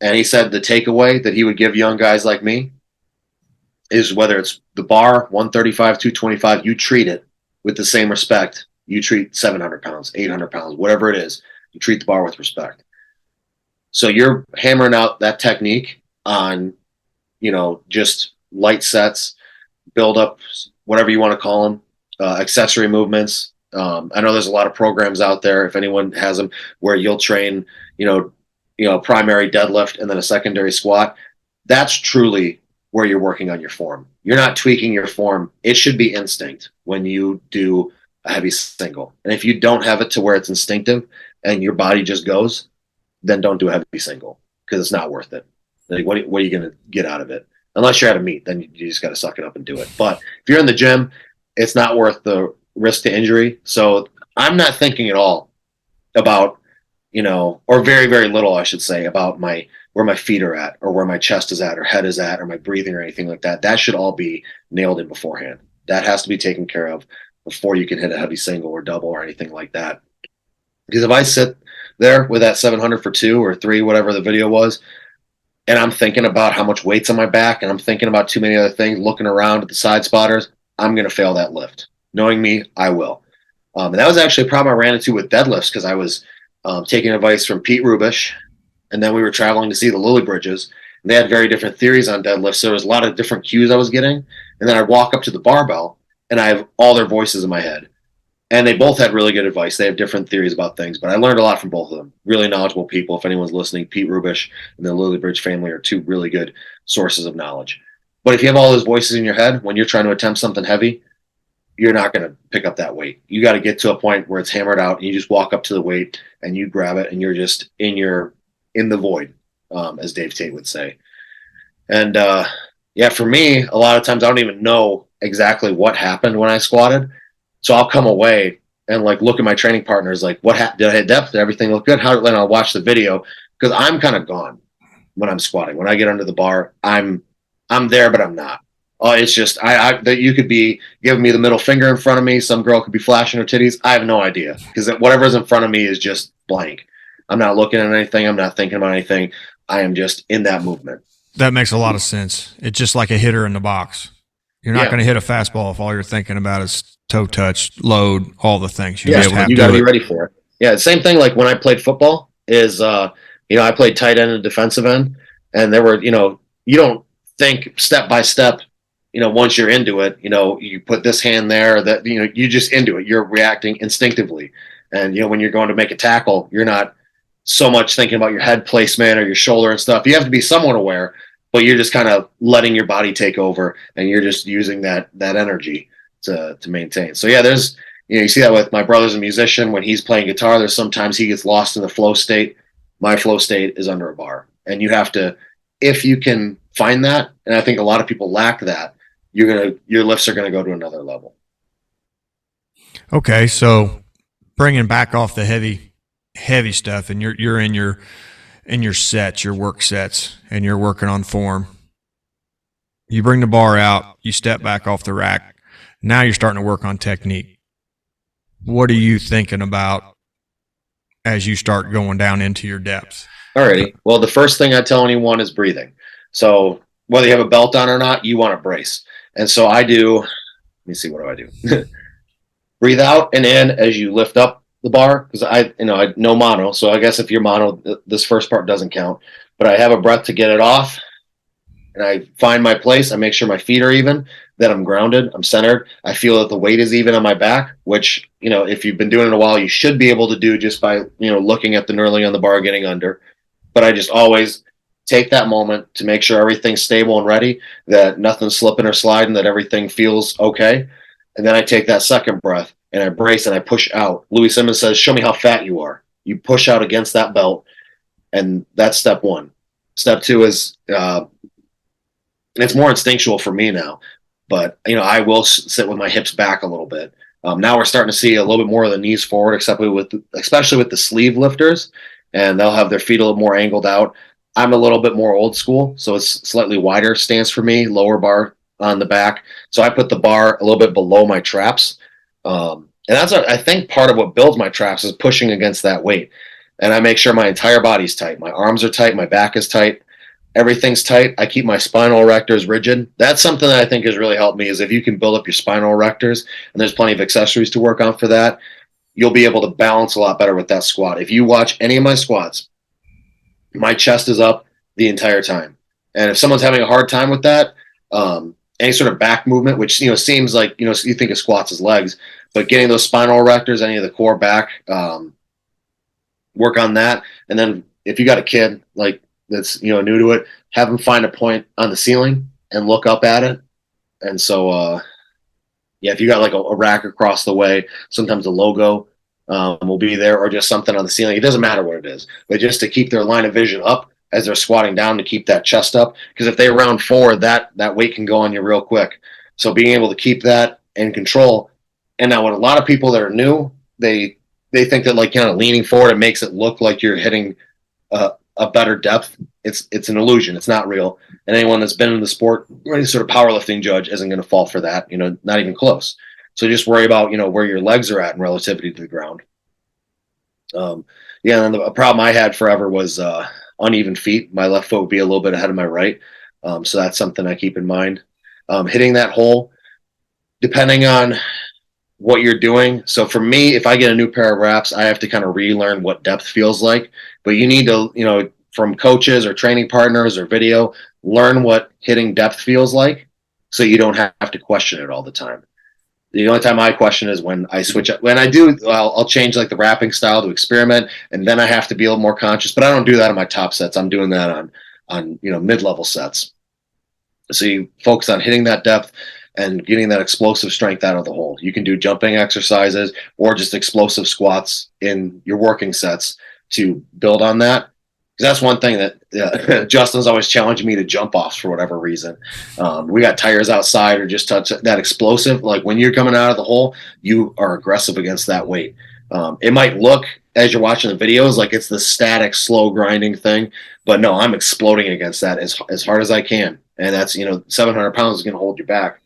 and he said the takeaway that he would give young guys like me is, whether it's the bar 135, 225, you treat it with the same respect you treat 700 pounds, 800 pounds, whatever it is. You treat the bar with respect. So you're hammering out that technique on, just light sets, build up, whatever you want to call them, accessory movements. I know there's a lot of programs out there, if anyone has them, where you'll train, primary deadlift and then a secondary squat. That's truly where you're working on your form. You're not tweaking your form. It should be instinct when you do a heavy single. And if you don't have it to where it's instinctive and your body just goes, then don't do a heavy single, because it's not worth it. Like, what are you going to get out of it? Unless you're at a meet, then you just got to suck it up and do it. But if you're in the gym, it's not worth the risk to injury. So I'm not thinking at all about, or very, very little, I should say, about where my feet are at, or where my chest is at, or head is at, or my breathing, or anything like that. That should all be nailed in beforehand. That has to be taken care of before you can hit a heavy single or double or anything like that. Because if I sit there with that 700 for 2 or 3, whatever the video was, and I'm thinking about how much weight's on my back, and I'm thinking about too many other things, looking around at the side spotters, I'm going to fail that lift. Knowing me, I will. And that was actually a problem I ran into with deadlifts, because I was taking advice from Pete Rubish, and then we were traveling to see the Lilly Bridges, and they had very different theories on deadlifts. So there was a lot of different cues I was getting, and then I'd walk up to the barbell, and I have all their voices in my head. And they both had really good advice. They have different theories about things, but I learned a lot from both of them. Really knowledgeable people. If anyone's listening, Pete Rubish and the Lilly Bridge family are 2 really good sources of knowledge. But if you have all those voices in your head when you're trying to attempt something heavy, you're not going to pick up that weight. You got to get to a point where it's hammered out and you just walk up to the weight and you grab it and you're just in the void, as Dave Tate would say. And yeah, for me, a lot of times I don't even know exactly what happened when I squatted. So I'll come away and like look at my training partners, like what did I hit depth? Did everything look good? Then I'll watch the video because I'm kind of gone when I'm squatting. When I get under the bar, I'm there, but I'm not. Oh, it's just that you could be giving me the middle finger in front of me. Some girl could be flashing her titties. I have no idea because whatever's in front of me is just blank. I'm not looking at anything. I'm not thinking about anything. I am just in that movement. That makes a lot of sense. It's just like a hitter in the box. You're not going to hit a fastball if all you're thinking about is toe touch, load, all the things. You got to be ready for it. Yeah, same thing like when I played football is, I played tight end and defensive end, and there were, you don't think step by step, once you're into it, you put this hand there, that, you just into it. You're reacting instinctively. And, when you're going to make a tackle, you're not so much thinking about your head placement or your shoulder and stuff. You have to be somewhat aware, but you're just kind of letting your body take over and you're just using that energy to maintain. So yeah, there's, you see that with my brother's a musician. When he's playing guitar, there's sometimes he gets lost in the flow state. My flow state is under a bar. And you have to, if you can find that, and I think a lot of people lack that, your lifts are going to go to another level. Okay. So bringing back off the heavy stuff, and you're in your sets, your work sets, and you're working on form. You bring the bar out, you step back off the rack. Now you're starting to work on technique. What are you thinking about as you start going down into your depths? Alrighty. Well, the first thing I tell anyone is breathing. So whether you have a belt on or not, you want to brace. And so I do, let me see, what do I do? Breathe out and in as you lift up the bar, because I no mono. So I guess if you're mono, this first part doesn't count. But I have a breath to get it off, and I find my place. I make sure my feet are even, that I'm grounded, I'm centered. I feel that the weight is even on my back, which, if you've been doing it a while, you should be able to do just by, looking at the knurling on the bar, getting under. But I just always take that moment to make sure everything's stable and ready, that nothing's slipping or sliding, that everything feels okay. And then I take that second breath and I brace and I push out. Louis Simmons says, show me how fat you are. You push out against that belt. And that's step one. Step two is, it's more instinctual for me now, but I will sit with my hips back a little bit. Now we're starting to see a little bit more of the knees forward, especially with the sleeve lifters, and they'll have their feet a little more angled out. I'm a little bit more old school, so it's slightly wider stance for me, lower bar on the back. So I put the bar a little bit below my traps. And that's, I think, part of what builds my traps is pushing against that weight. And I make sure my entire body's tight. My arms are tight. My back is tight. Everything's tight. I keep my spinal erectors rigid. That's something that I think has really helped me, is if you can build up your spinal erectors, and there's plenty of accessories to work on for that, you'll be able to balance a lot better with that squat. If you watch any of my squats, my chest is up the entire time. And if someone's having a hard time with that, any sort of back movement, which, seems like, you think of squats as legs, but getting those spinal erectors, any of the core back, work on that. And then if you got a kid like that's, new to it, have them find a point on the ceiling and look up at it. And so, if you got like a rack across the way, sometimes a logo will be there, or just something on the ceiling. It doesn't matter what it is, but just to keep their line of vision up as they're squatting down, to keep that chest up. Because if they round forward, that weight can go on you real quick. So being able to keep that in control. And now what a lot of people that are new, they think that like kind of leaning forward, it makes it look like you're hitting a better depth. It's an illusion. It's not real. And anyone that's been in the sport, or any sort of powerlifting judge, isn't going to fall for that. Not even close. So just worry about where your legs are at in relativity to the ground. And then the problem I had forever was uneven feet. My left foot would be a little bit ahead of my right. So that's something I keep in mind. Hitting that hole, depending on what you're doing. So for me, if I get a new pair of wraps, I have to kind of relearn what depth feels like. But you need to, from coaches or training partners or video, learn what hitting depth feels like, so you don't have to question it all the time. The only time I question is when I switch up. When I do, I'll change like the wrapping style to experiment, and then I have to be a little more conscious. But I don't do that on my top sets. I'm doing that on mid-level sets. So you focus on hitting that depth. and getting that explosive strength out of the hole. You can do jumping exercises or just explosive squats in your working sets to build on that. Because that's one thing that Justin's always challenging me to jump off for whatever reason. We got tires outside or just touch that explosive. Like when you're coming out of the hole, you are aggressive against that weight. It might look as you're watching the videos like it's the static, slow grinding thing, but no, I'm exploding against that as hard as I can. And that's, 700 pounds is going to hold you back.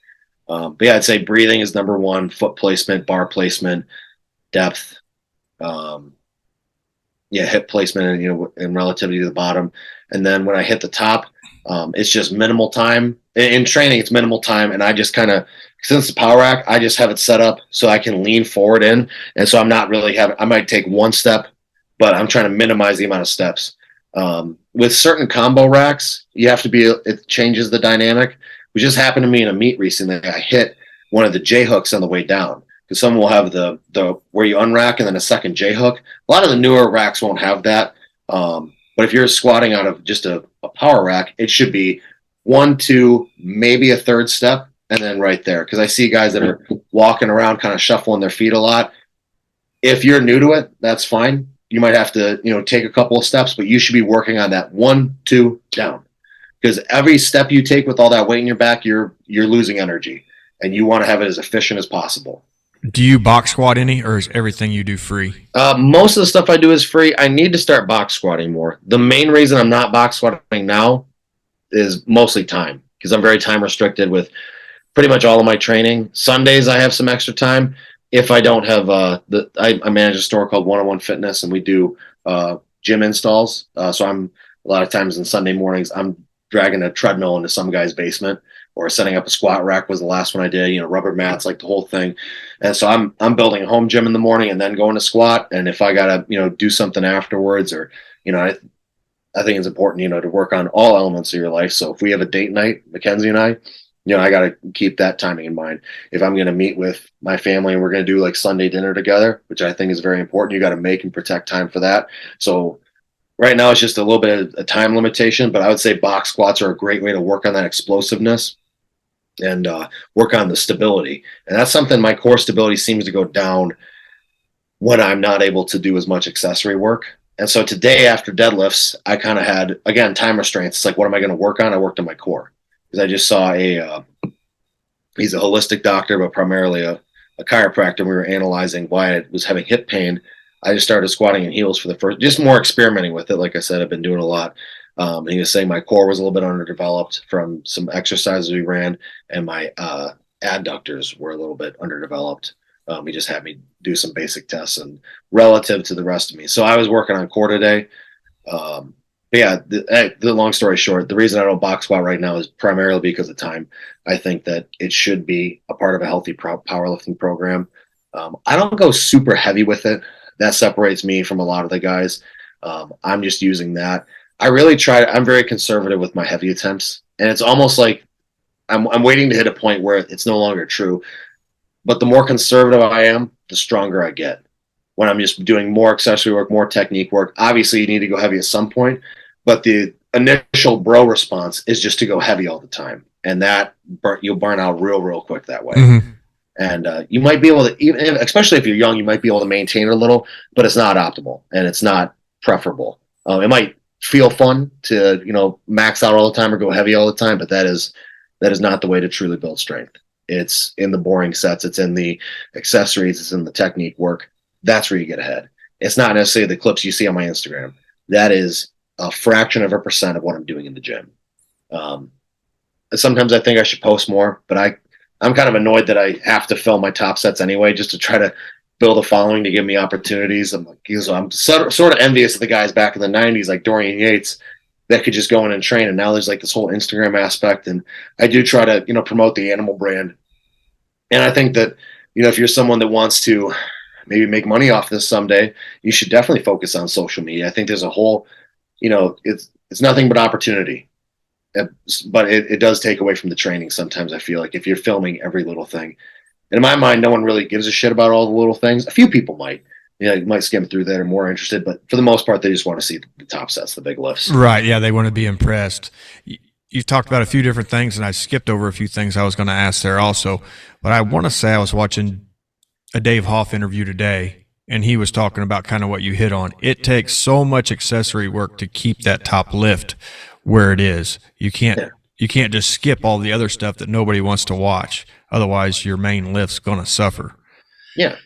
But yeah, I'd say breathing is number one, foot placement, bar placement, depth, hip placement, and relativity to the bottom. And then when I hit the top, it's just minimal time. In training, it's minimal time, and I just kind of, since the power rack, I just have it set up so I can lean forward in, and so I'm not really having. I might take one step, but I'm trying to minimize the amount of steps. With certain combo racks, you have to be. It changes the dynamic. Which just happened to me in a meet recently. I hit one of the J hooks on the way down because some will have the where you unrack and then a second J hook. A lot of the newer racks won't have that. But if you're squatting out of just a power rack, it should be 1, 2, maybe a third step, and then right there. Because I see guys that are walking around kind of shuffling their feet a lot. If you're new to it, that's fine. You might have to, take a couple of steps, but you should be working on that 1, 2, down. Because every step you take with all that weight in your back, you're losing energy, and you want to have it as efficient as possible. Do you box squat any, or is everything you do free? Most of the stuff I do is free. I need to start box squatting more. The main reason I'm not box squatting now is mostly time, because I'm very time restricted with pretty much all of my training. Sundays I have some extra time. If I don't have I manage a store called 101 Fitness, and we do gym installs. So I'm a lot of times on Sunday mornings I'm dragging a treadmill into some guy's basement, or setting up a squat rack was the last one I did, rubber mats, like the whole thing. And so I'm building a home gym in the morning and then going to squat. And if I got to, do something afterwards, or, I think it's important, to work on all elements of your life. So if we have a date night, Mackenzie and I got to keep that timing in mind. If I'm going to meet with my family and we're going to do like Sunday dinner together, which I think is very important, you got to make and protect time for that. So right now it's just a little bit of a time limitation, but I would say box squats are a great way to work on that explosiveness and work on the stability. And that's something, my core stability seems to go down when I'm not able to do as much accessory work. And so today after deadlifts, I kind of had, again, time restraints. It's like, what am I going to work on? I worked on my core, because I just saw he's a holistic doctor, but primarily a chiropractor. We were analyzing why I was having hip pain. I just started squatting in heels for the first, just more experimenting with it. Like I said, I've been doing a lot. And he was saying my core was a little bit underdeveloped from some exercises we ran, and my adductors were a little bit underdeveloped. He just had me do some basic tests and relative to the rest of me. So I was working on core today. But yeah, the long story short, the reason I don't box squat right now is primarily because of time. I think that it should be a part of a healthy powerlifting program. I don't go super heavy with it. That separates me from a lot of the guys. I'm just using that. I really I'm very conservative with my heavy attempts, and it's almost like I'm waiting to hit a point where it's no longer true. But the more conservative I am, the stronger I get. When I'm just doing more accessory work, more technique work, obviously you need to go heavy at some point, but the initial bro response is just to go heavy all the time, and that you'll burn out real quick that way. Mm-hmm. And you might be able to, even especially if you're young, you might be able to maintain it a little, but it's not optimal and it's not preferable. It might feel fun to max out all the time or go heavy all the time, but that is not the way to truly build strength. It's in the boring sets, it's in the accessories, it's in the technique work. That's where you get ahead. It's not necessarily the clips you see on my Instagram. That is a fraction of a percent of what I'm doing in the gym. Sometimes I think I should post more, but I'm kind of annoyed that I have to film my top sets anyway, just to try to build a following to give me opportunities. I'm sort of envious of the guys back in the 90s, like Dorian Yates, that could just go in and train. And now there's like this whole Instagram aspect. And I do try to, promote the animal brand. And I think that, if you're someone that wants to maybe make money off this someday, you should definitely focus on social media. I think there's a whole, it's nothing but opportunity. But it does take away from the training sometimes, I feel like, if you're filming every little thing. And in my mind, no one really gives a shit about all the little things. A few people might. You might skim through that, are more interested, but for the most part, they just want to see the top sets, the big lifts. Right. Yeah. They want to be impressed. you've talked about a few different things, and I skipped over a few things I was going to ask there also. But I want to say I was watching a Dave Hoff interview today, and he was talking about kind of what you hit on. It takes so much accessory work to keep that top lift where it is. You can't just skip all the other stuff that nobody wants to watch. Otherwise, your main lift's going to suffer. Yeah.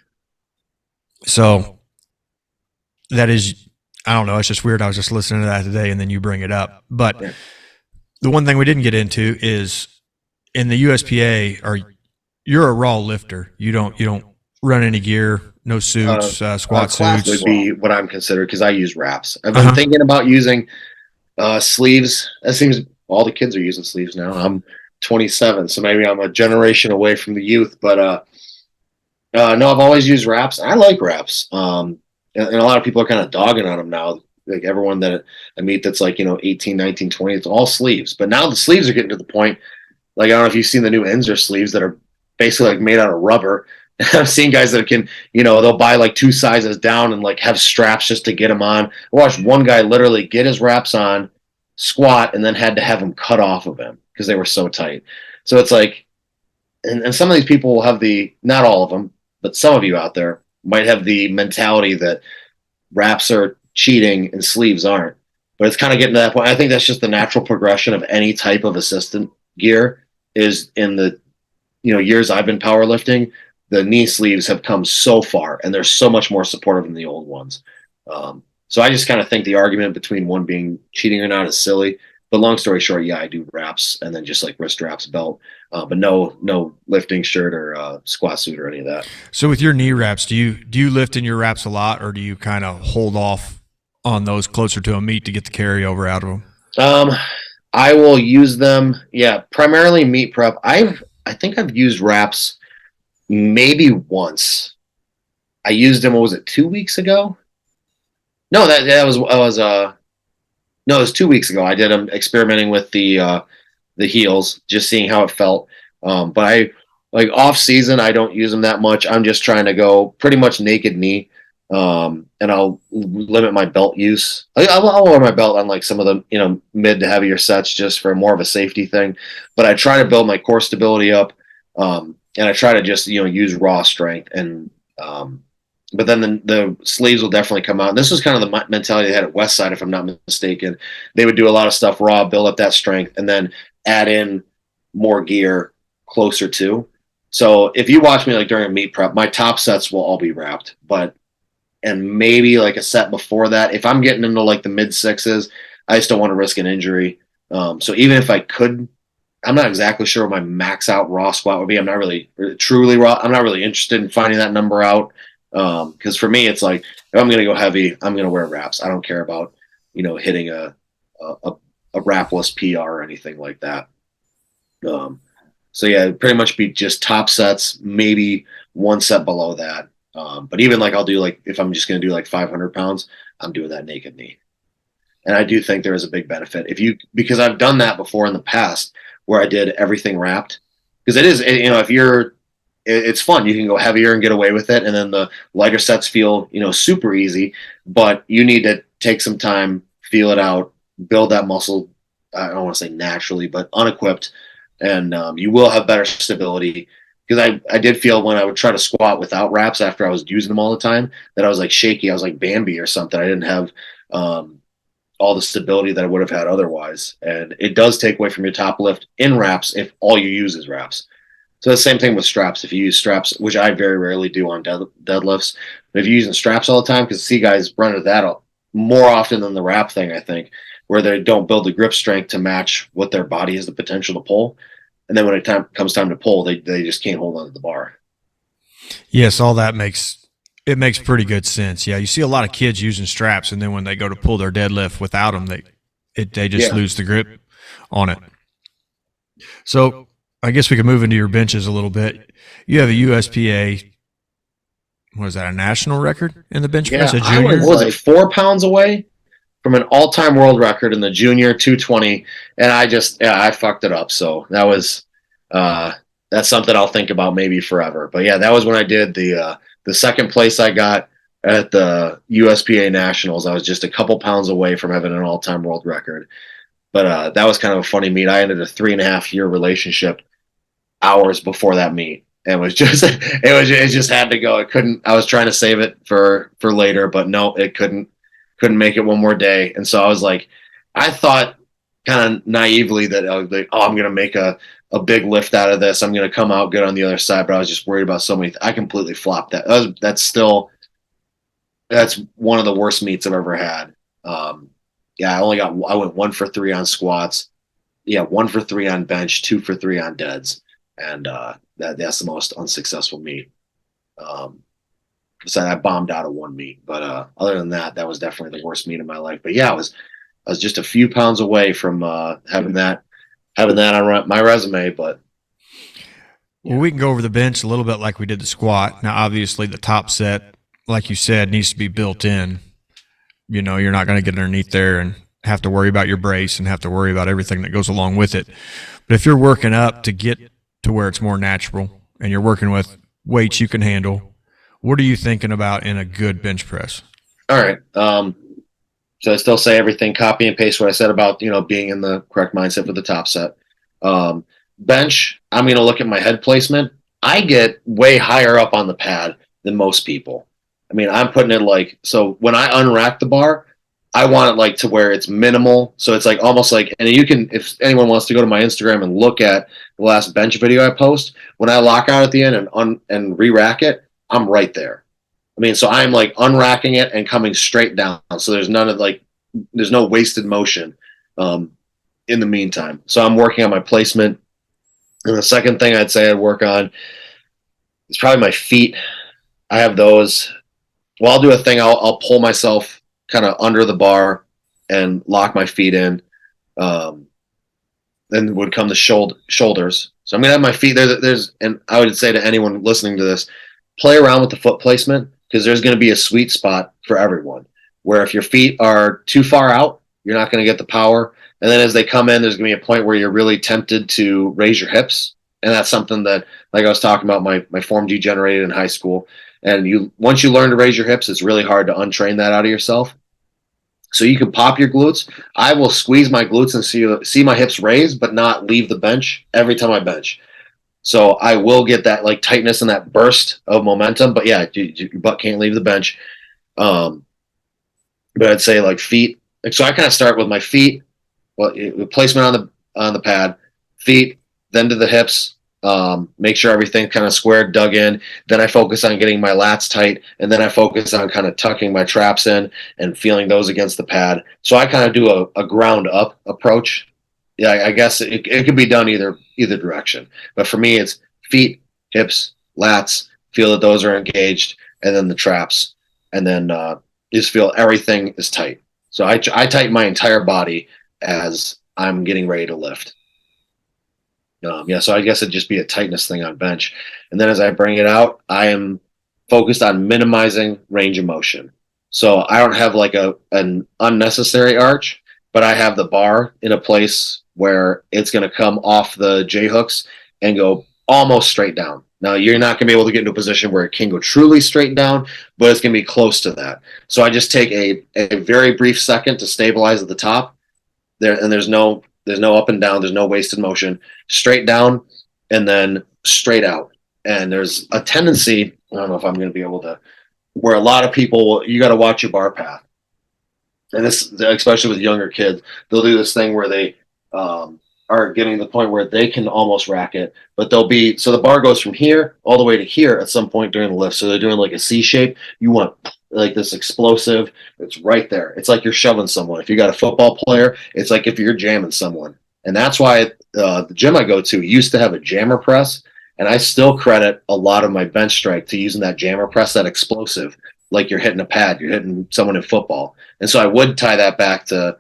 So that is, I don't know. It's just weird. I was just listening to that today, and then you bring it up. But the one thing we didn't get into is in the USPA, you're a raw lifter. You don't run any gear, no suits, squat suits. Would be what I'm considered because I use wraps. I've been thinking about using sleeves. It seems all the kids are using sleeves now. I'm 27, so maybe I'm a generation away from the youth. But no, I've always used wraps. I like wraps. And a lot of people are kind of dogging on them now. Like everyone that I meet that's like, 18, 19, 20, it's all sleeves. But now the sleeves are getting to the point, like, I don't know if you've seen the new Inzer sleeves that are basically like made out of rubber. I've seen guys that can, they'll buy like 2 sizes down and like have straps just to get them on. I watched one guy literally get his wraps on, squat, and then had to have them cut off of him because they were so tight. So it's like, and some of these people will have not all of them, but some of you out there might have the mentality that wraps are cheating and sleeves aren't. But it's kind of getting to that point. I think that's just the natural progression of any type of assistant gear is in the years I've been powerlifting, the knee sleeves have come so far and they're so much more supportive than the old ones. So I just kind of think the argument between one being cheating or not is silly. But long story short, yeah, I do wraps and then just like wrist wraps, belt, but no lifting shirt or squat suit or any of that. So with your knee wraps, do you lift in your wraps a lot, or do you kind of hold off on those closer to a meet to get the carryover out of them? I will use them. Yeah, primarily meet prep. I think I've used wraps maybe once. I used them. What was it? 2 weeks ago? No, that was no, it was 2 weeks ago. I did them experimenting with the heels, just seeing how it felt. But I like off season, I don't use them that much. I'm just trying to go pretty much naked knee. And I'll limit my belt use. I'll wear my belt on like some of the mid to heavier sets just for more of a safety thing. But I try to build my core stability up, and I try to just use raw strength. And but then the sleeves will definitely come out. And this was kind of the mentality they had at Westside, if I'm not mistaken. They would do a lot of stuff raw, build up that strength, and then add in more gear closer to. So if you watch me like during a meet prep, my top sets will all be wrapped, and maybe like a set before that. If I'm getting into like the mid sixes, I just don't want to risk an injury. So even if I could, I'm not exactly sure what my max out raw squat would be. I'm not really truly raw. I'm not really interested in finding that number out. Because for me, it's like if I'm going to go heavy, I'm going to wear wraps. I don't care about hitting a wrapless PR or anything like that. So yeah, it'd pretty much be just top sets, maybe one set below that. But even like I'll do like if I'm just going to do like 500 pounds, I'm doing that naked knee. And I do think there is a big benefit because I've done that before in the past where I did everything wrapped. Because it is, it's fun. You can go heavier and get away with it. And then the lighter sets feel, super easy, but you need to take some time, feel it out, build that muscle. I don't want to say naturally, but unequipped. And you will have better stability. Because I did feel when I would try to squat without wraps after I was using them all the time that I was like shaky. I was like Bambi or something. I didn't have all the stability that I would have had otherwise. And it does take away from your top lift in wraps if all you use is wraps. So the same thing with straps. If you use straps, which I very rarely do on deadlifts, but if you're using straps all the time, because see guys run into that more often than the wrap thing, I think, where they don't build the grip strength to match what their body has the potential to pull. And then when it comes time to pull, they just can't hold onto the bar. Yes, all that makes pretty good sense. Yeah, you see a lot of kids using straps, and then when they go to pull their deadlift without them, they just lose the grip on it. So I guess we could move into your benches a little bit. You have a USPA, what is that, a national record in the bench press? A junior? Was it 4 pounds away from an all-time world record in the junior 220, and I fucked it up. So that was that's something I'll think about maybe forever. But yeah, that was when I did the second place I got at the USPA Nationals. I was just a couple pounds away from having an all-time world record. But that was kind of a funny meet. I ended a 3.5 year relationship hours before that meet. And it was just it just had to go. It couldn't. I was trying to save it for later, but no, it couldn't make it one more day. And so I was like, I thought kind of naively that I was like, oh, I'm gonna make a big lift out of this. I'm gonna come out good on the other side. But I was just worried about so many. I completely flopped that. That's one of the worst meets I've ever had. Yeah, I went 1 for 3 on squats. Yeah, 1 for 3 on bench, 2 for 3 on deads, and that's the most unsuccessful meet. So I bombed out of one meet, but other than that, that was definitely the worst meet of my life. But yeah, I was just a few pounds away from having that on my resume. But Well, we can go over the bench a little bit like we did the squat. Now, obviously, the top set, like you said, needs to be built in. You know, you're not going to get underneath there and have to worry about your brace and have to worry about everything that goes along with it. But if you're working up to get to where it's more natural and you're working with weights you can handle, what are you thinking about in a good bench press? all right, so I still say everything, copy and paste what I said about being in the correct mindset for the top set. Bench, I'm going to look at my head placement. I get way higher up on the pad than most people. I mean, I'm putting it like, so when I unrack the bar, I want it like to where it's minimal. So it's like almost like, and you can, if anyone wants to go to my Instagram and look at the last bench video I post, when I lock out at the end and re-rack it, I'm right there. I mean, so I'm like unracking it and coming straight down. So there's no wasted motion in the meantime. So I'm working on my placement. And the second thing I'd say I'd work on is probably my feet. I have those. Well, I'll do a thing. I'll pull myself kind of under the bar and lock my feet in. Then would come the shoulders. So I'm gonna have my feet there. And I would say to anyone listening to this, play around with the foot placement because there's going to be a sweet spot for everyone. Where if your feet are too far out, you're not going to get the power. And then as they come in, there's going to be a point where you're really tempted to raise your hips. And that's something that, like I was talking about, my form degenerated in high school. And once you learn to raise your hips, it's really hard to untrain that out of yourself. So you can pop your glutes. I will squeeze my glutes and see my hips raise, but not leave the bench every time I bench. So I will get that like tightness and that burst of momentum. But yeah, your butt can't leave the bench. But I'd say like feet. So I kind of start with my feet, well, placement on the pad, feet, then to the hips. Make sure everything kind of squared, dug in. Then I focus on getting my lats tight, and then I focus on kind of tucking my traps in and feeling those against the pad. So I kind of do a ground up approach. Yeah, I guess it could be done either direction. But for me, it's feet, hips, lats. Feel that those are engaged, and then the traps, and then just feel everything is tight. So I tighten my entire body as I'm getting ready to lift. So I guess it'd just be a tightness thing on bench. And then as I bring it out, I am focused on minimizing range of motion. So I don't have like an unnecessary arch, but I have the bar in a place where it's going to come off the J hooks and go almost straight down. Now, you're not going to be able to get into a position where it can go truly straight down, but it's going to be close to that. So I just take a very brief second to stabilize at the top there, and there's no up and down. There's no wasted motion. Straight down and then straight out. And there's a tendency, I don't know if I'm going to be able to, where a lot of people, you got to watch your bar path. And this, especially with younger kids, they'll do this thing where they are getting to the point where they can almost rack it, but so the bar goes from here all the way to here at some point during the lift. So they're doing like a C shape. You want like this explosive, it's right there. It's like you're shoving someone. If you got a football player, it's like if you're jamming someone. And that's why the gym I go to used to have a jammer press, and I still credit a lot of my bench strength to using that jammer press, that explosive, like you're hitting a pad, you're hitting someone in football. And so I would tie that back to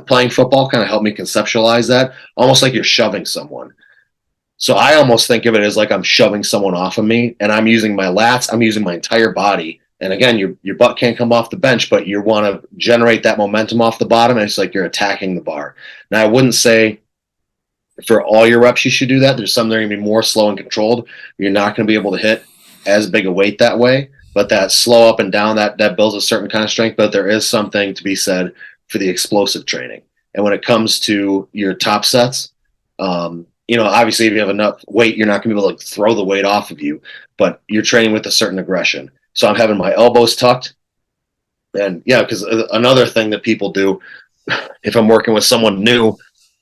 playing football, kind of helped me conceptualize that, almost like you're shoving someone. So I almost think of it as like I'm shoving someone off of me, and I'm using my lats, I'm using my entire body. And again, your butt can't come off the bench, but you want to generate that momentum off the bottom, and it's like you're attacking the bar. Now, I wouldn't say for all your reps you should do that. There's some that are going to be more slow and controlled. You're not going to be able to hit as big a weight that way, but that slow up and down, that builds a certain kind of strength. But there is something to be said for the explosive training. And when it comes to your top sets, obviously if you have enough weight, you're not going to be able to throw the weight off of you, but you're training with a certain aggression. So I'm having my elbows tucked. And yeah, because another thing that people do, if I'm working with someone new,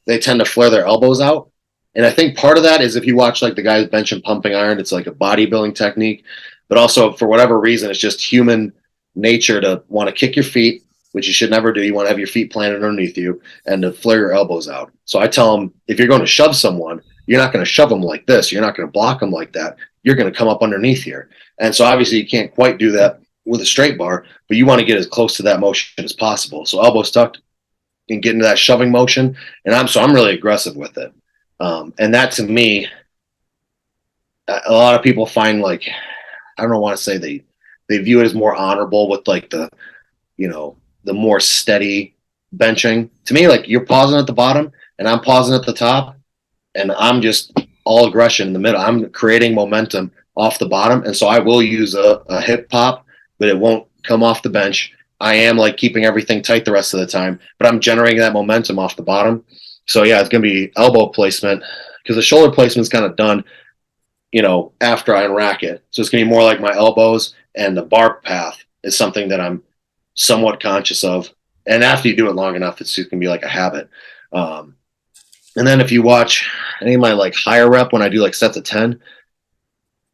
they tend to flare their elbows out. And I think part of that is if you watch like the guys benching pumping iron, it's like a bodybuilding technique. But also for whatever reason, it's just human nature to want to kick your feet, which you should never do. You want to have your feet planted underneath you and to flare your elbows out. So I tell them, if you're going to shove someone, you're not going to shove them like this. You're not going to block them like that. You're going to come up underneath here. And so obviously you can't quite do that with a straight bar, but you want to get as close to that motion as possible. So elbows tucked and get into that shoving motion. And I'm really aggressive with it. And that to me, a lot of people find like, I don't want to say they view it as more honorable with like the more steady benching. To me, like you're pausing at the bottom and I'm pausing at the top and I'm just all aggression in the middle. I'm creating momentum off the bottom. And so I will use a hip pop, but it won't come off the bench. I am like keeping everything tight the rest of the time, but I'm generating that momentum off the bottom. So yeah, it's going to be elbow placement because the shoulder placement is kind of done, after I unrack it. So it's going to be more like my elbows, and the bar path is something that I'm somewhat conscious of. And after you do it long enough, it's just going to be like a habit. And then if you watch any of my like higher rep when I do like sets of 10,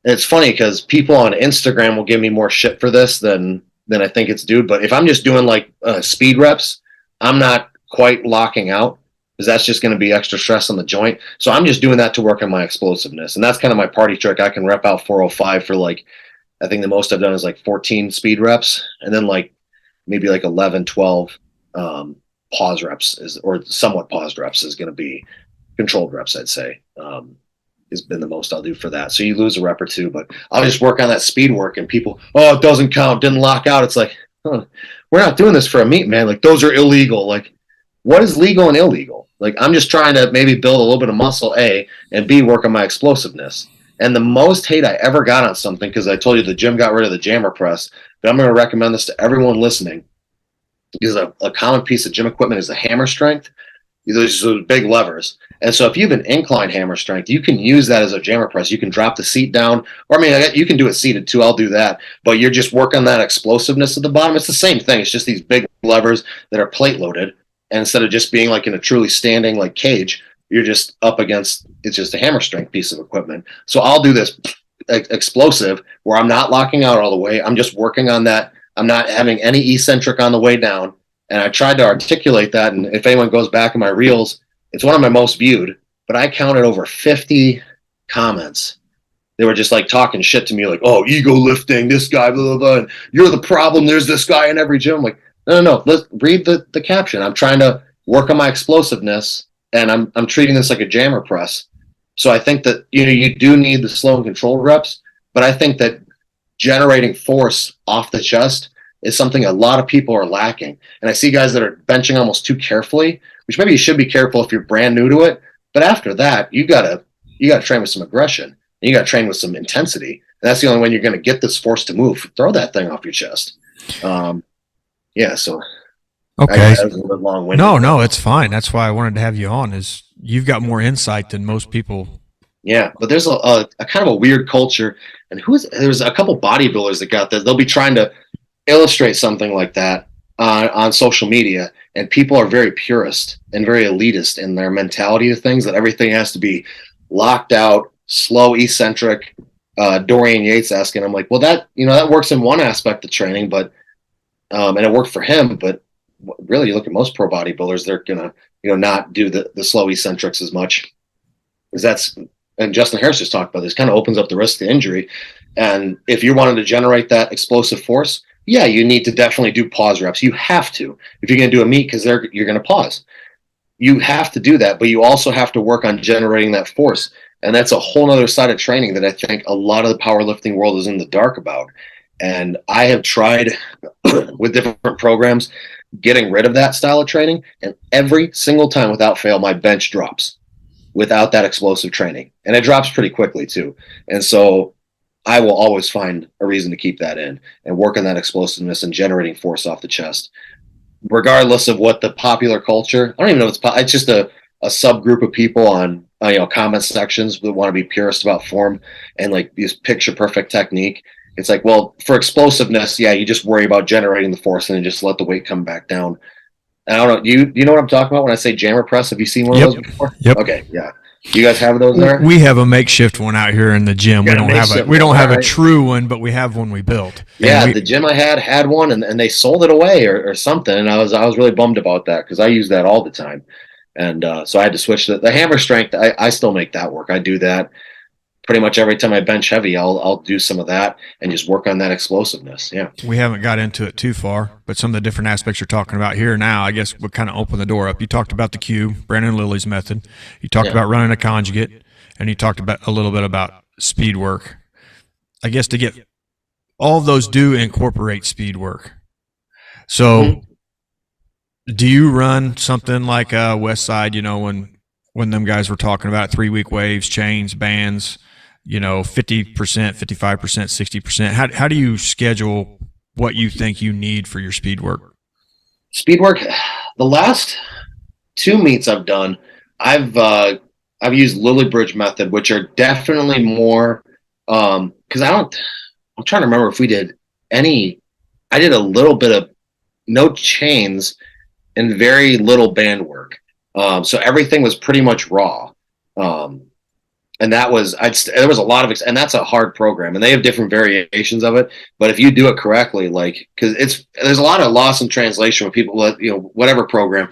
it's funny because people on Instagram will give me more shit for this than I think it's due. But if I'm just doing like speed reps, I'm not quite locking out because that's just going to be extra stress on the joint. So I'm just doing that to work on my explosiveness. And that's kind of my party trick. I can rep out 405 for like, I think the most I've done is like 14 speed reps. And then like maybe like 11, 12 pause reps or somewhat paused reps is going to be controlled reps, I'd say. Has been the most I'll do for that. So you lose a rep or two, but I'll just work on that speed work and people, oh, it doesn't count, didn't lock out. It's like, we're not doing this for a meet, man. Like those are illegal. Like what is legal and illegal? Like I'm just trying to maybe build a little bit of muscle, A, and B, work on my explosiveness. And the most hate I ever got on something, because I told you the gym got rid of the jammer press, but I'm going to recommend this to everyone listening, because a common piece of gym equipment is the hammer strength. Those big levers. And so if you have an incline hammer strength, you can use that as a jammer press. You can drop the seat down, or you can do it seated too. I'll do that. But you're just working that explosiveness at the bottom. It's the same thing. It's just these big levers that are plate loaded. And instead of just being like in a truly standing like cage, you're just up against, it's just a hammer strength piece of equipment. So I'll do this explosive where I'm not locking out all the way. I'm just working on that. I'm not having any eccentric on the way down. And I tried to articulate that. And if anyone goes back in my reels, it's one of my most viewed, but I counted over 50 comments. They were just like talking shit to me, like, oh, ego lifting, this guy, blah, blah, blah. And you're the problem. There's this guy in every gym. I'm like, no. Let's read the caption. I'm trying to work on my explosiveness, and I'm treating this like a jammer press. So I think that, you do need the slow and controlled reps, but I think that generating force off the chest is something a lot of people are lacking. And I see guys that are benching almost too carefully, which maybe you should be careful if you're brand new to it. But after that, you gotta train with some aggression. And you gotta train with some intensity. And that's the only way you're gonna get this force to move. Throw that thing off your chest. So okay. I was a little bit long-winded. No, it's fine. That's why I wanted to have you on, is you've got more insight than most people. Yeah, but there's a kind of a weird culture. And there's a couple bodybuilders that got this. They'll be trying to illustrate something like that on social media, and people are very purist and very elitist in their mentality of things, that everything has to be locked out, slow, eccentric, Dorian Yates-esque. And I'm like, well, that works in one aspect of training, but and it worked for him, but really you look at most pro bodybuilders, they're gonna not do the slow eccentrics as much, because and Justin Harris just talked about this, kind of opens up the risk to injury. And if you wanted to generate that explosive force, yeah, you need to definitely do pause reps. You have to, if you're going to do a meet, because you're going to pause. You have to do that, but you also have to work on generating that force. And that's a whole other side of training that I think a lot of the powerlifting world is in the dark about. And I have tried with different programs getting rid of that style of training. And every single time without fail, my bench drops without that explosive training. And it drops pretty quickly too. And so I will always find a reason to keep that in and work on that explosiveness and generating force off the chest. regardless of what the popular culture. I don't even know if it's just a subgroup of people on comment sections that want to be purist about form and like this picture perfect technique. It's like, well, for explosiveness, yeah, you just worry about generating the force and then just let the weight come back down. And I don't know. You know what I'm talking about when I say jammer press? Have you seen one of Yep. those before? Yep. Okay, yeah. You guys have those there? We have a makeshift one out here in the gym. We don't have a right? true one, but we have one we built. Yeah, the gym I had one, and they sold it away or something, and I was really bummed about that because I use that all the time, and so I had to switch the hammer strength. I still make that work. I do that pretty much every time I bench heavy. I'll do some of that and just work on that explosiveness. Yeah, we haven't got into it too far, but some of the different aspects you're talking about here now, I guess, would kind of open the door up. You talked about the cube, Brandon Lilly's method. You talked about running a conjugate, and you talked about a little bit about speed work. I guess to get all of those do incorporate speed work. So, do you run something like West Side? When them guys were talking about 3-week waves, chains, bands, 50%, 55%, 60%. How do you schedule what you think you need for your speed work? Speed work. The last 2 meets I've done, I've used Lilly Bridge method, which are definitely more because I'm trying to remember if we did any. I did a little bit of no chains and very little band work. So everything was pretty much raw. And that was there was a lot of and that's a hard program, and they have different variations of it. But if you do it correctly, like because there's a lot of loss in translation with people, whatever program.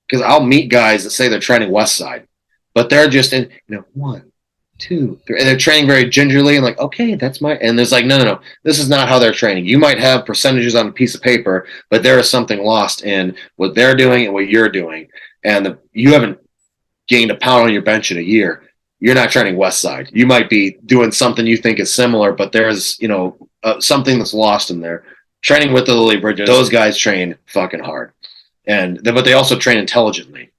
Because I'll meet guys that say they're training West Side, but they're just in 1, 2, 3, and they're training very gingerly and like, okay, that's my. And there's like, no, this is not how they're training. You might have percentages on a piece of paper, but there is something lost in what they're doing and what you're doing, and you haven't gained a pound on your bench in a year. You're not training West Side. You might be doing something you think is similar, but there's something that's lost in there. Training with the Lilly Bridges, those guys train fucking hard, but they also train intelligently.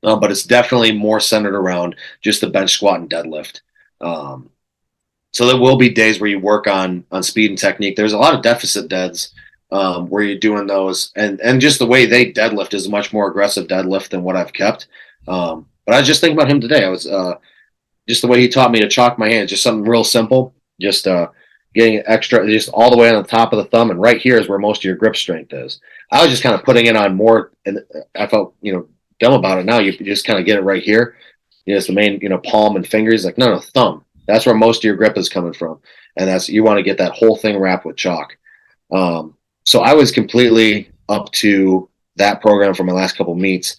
But it's definitely more centered around just the bench squat and deadlift. So there will be days where you work on speed and technique. There's a lot of deficit deads where you're doing those, and just the way they deadlift is a much more aggressive deadlift than what I've kept. But I was just thinking about him today. I was just the way he taught me to chalk my hands, just something real simple, just getting extra, just all the way on the top of the thumb, and right here is where most of your grip strength is. I was just kind of putting it on more, and I felt dumb about it now. You just kind of get it right here. It's the main palm and fingers. Like no, thumb. That's where most of your grip is coming from, and you want to get that whole thing wrapped with chalk. So I was completely up to that program for my last couple meets.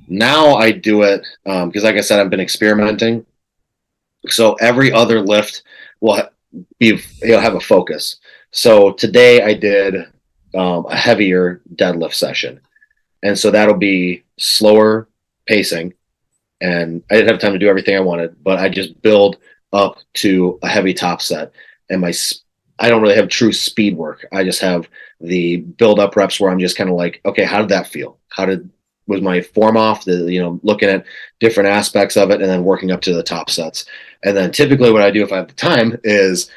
Now I do it because, like I said, I've been experimenting. So every other lift will have a focus. So today I did a heavier deadlift session, and so that'll be slower pacing. And I didn't have time to do everything I wanted, but I just build up to a heavy top set. And I don't really have true speed work. I just have the build up reps where I'm just kind of like, okay, how did that feel? Was my form off? Looking at different aspects of it and then working up to the top sets. And then typically what I do if I have the time is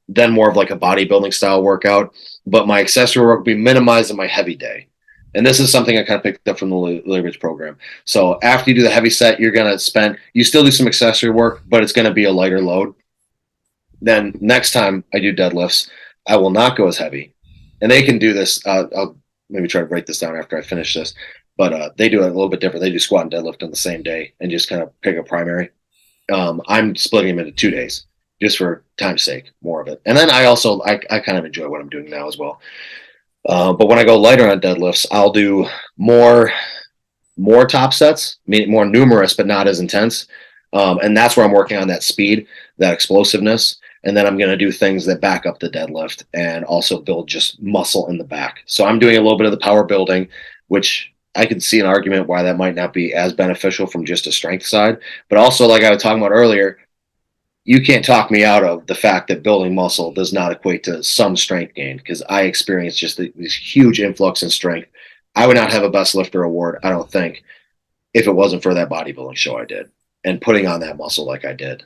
then more of like a bodybuilding style workout. But my accessory work will be minimized in my heavy day. And this is something I kind of picked up from the Lilly Bridge program. So after you do the heavy set, you're going to you still do some accessory work, but it's going to be a lighter load. Then next time I do deadlifts, I will not go as heavy. And they can do this. I'll maybe try to break this down after I finish this. But they do it a little bit different. They do squat and deadlift on the same day and just kind of pick a primary. I'm splitting them into 2 days just for time's sake, more of it. And then I kind of enjoy what I'm doing now as well. But when I go lighter on deadlifts, I'll do more top sets, more numerous, but not as intense. And that's where I'm working on that speed, that explosiveness. And then I'm going to do things that back up the deadlift and also build just muscle in the back. So I'm doing a little bit of the power building, which I could see an argument why that might not be as beneficial from just a strength side. But also, like I was talking about earlier, you can't talk me out of the fact that building muscle does not equate to some strength gain, because I experienced just this huge influx in strength. I would not have a best lifter award, I don't think, if it wasn't for that bodybuilding show I did and putting on that muscle like I did.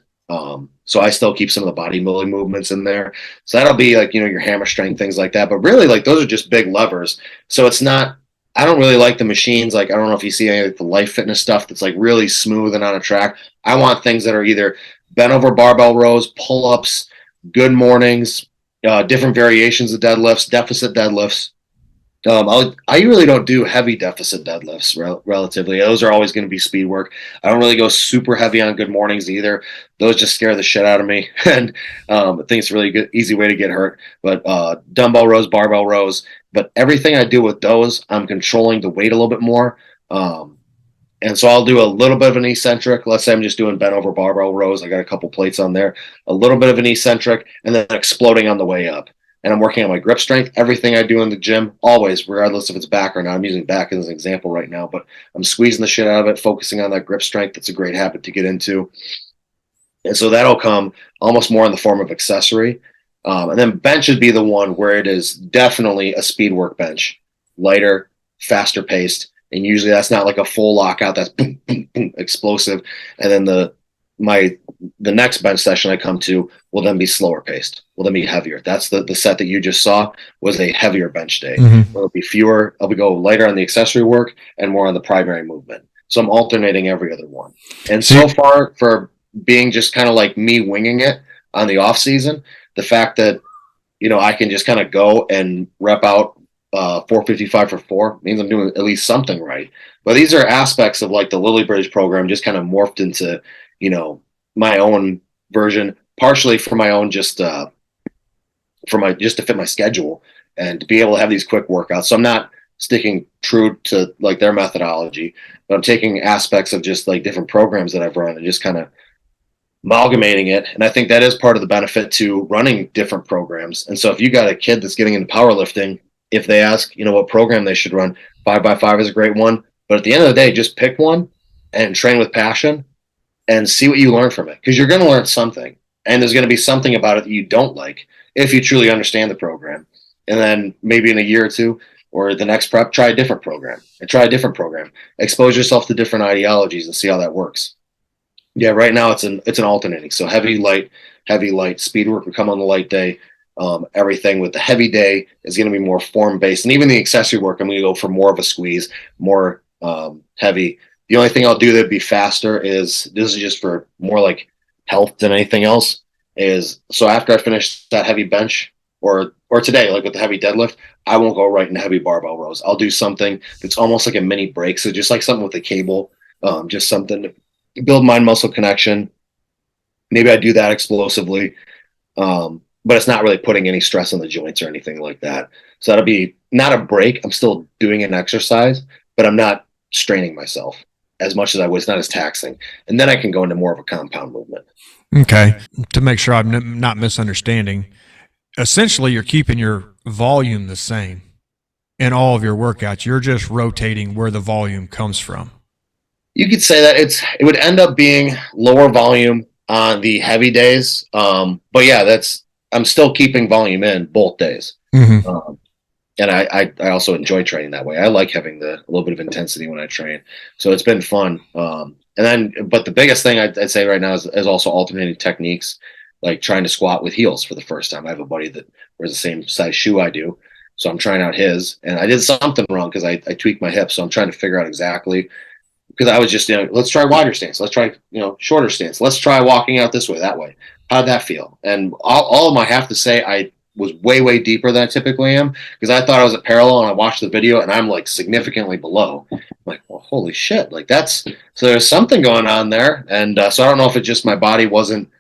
So I still keep some of the bodybuilding movements in there. So that'll be like, your hammer strength, things like that. But really, like, those are just big levers. So it's not, I don't really like the machines. Like, I don't know if you see any of the Life Fitness stuff that's like really smooth and on a track. I want things that are either bent over barbell rows, pull ups, good mornings, different variations of deadlifts, deficit deadlifts. I really don't do heavy deficit deadlifts relatively. Those are always going to be speed work. I don't really go super heavy on good mornings either. Those just scare the shit out of me, and I think it's a really good, easy way to get hurt. But dumbbell rows, barbell rows, but everything I do with those, I'm controlling the weight a little bit more. And so I'll do a little bit of an eccentric. Let's say I'm just doing bent over barbell rows. I got a couple plates on there, a little bit of an eccentric, and then exploding on the way up. And I'm working on my grip strength. Everything I do in the gym, always, regardless if it's back or not. I'm using back as an example right now, but I'm squeezing the shit out of it, focusing on that grip strength. That's a great habit to get into. And so that'll come almost more in the form of accessory. And then bench would be the one where it is definitely a speed work bench, lighter, faster paced. And usually that's not like a full lockout that's boom, boom, boom, explosive. And then the next bench session I come to will then be slower paced, will then be heavier. That's the set that you just saw was a heavier bench day. It'll be fewer. I'll go lighter on the accessory work and more on the primary movement. So I'm alternating every other one. And so far, for being just kind of like me winging it on the off season, the fact that, you know, I can just kind of go and rep out 455 for 4 means I'm doing at least something right. But these are aspects of like the Lily Bridge program just kind of morphed into, you know, my own version, partially for my own just to fit my schedule and to be able to have these quick workouts. So I'm not sticking true to like their methodology, but I'm taking aspects of just like different programs that I've run and just kind of amalgamating it. And I think that is part of the benefit to running different programs. And so if you got a kid that's getting into powerlifting, if they ask, you know, what program they should run, 5x5 is a great one. But at the end of the day, just pick one and train with passion and see what you learn from it. Because you're going to learn something. And there's going to be something about it that you don't like if you truly understand the program. And then maybe in a year or two or the next prep, try a different program and try a different program. Expose yourself to different ideologies and see how that works. Yeah, right now it's an alternating. So heavy, light, speed work will come on the light day. Everything with the heavy day is going to be more form based, and even the accessory work, I'm going to go for more of a squeeze, more heavy. The only thing I'll do that'd be faster is, this is just for more like health than anything else, is so after I finish that heavy bench or today, like with the heavy deadlift, I won't go right into heavy barbell rows. I'll do something that's almost like a mini break. So just like something with a cable, just something to build mind muscle connection. Maybe I do that explosively. But it's not really putting any stress on the joints or anything like that. So that'll be not a break. I'm still doing an exercise, but I'm not straining myself as much as I was. It's not as taxing. And then I can go into more of a compound movement. Okay. To make sure I'm not misunderstanding, essentially you're keeping your volume the same in all of your workouts. You're just rotating where the volume comes from. You could say that it would end up being lower volume on the heavy days. But yeah, I'm still keeping volume in both days. And I also enjoy training that way. I like having a little bit of intensity when I train. So it's been fun. But the biggest thing I'd say right now is also alternating techniques, like trying to squat with heels for the first time. I have a buddy that wears the same size shoe I do. So I'm trying out his, and I did something wrong because I tweaked my hip. So I'm trying to figure out exactly, because I was just, let's try wider stance. Let's try, shorter stance. Let's try walking out this way, that way. How'd that feel? And all of them, I have to say, I was way, way deeper than I typically am, because I thought I was at parallel, and I watched the video and I'm like significantly below. I'm like, well, holy shit. Like so there's something going on there. And so I don't know if it's just my body wasn't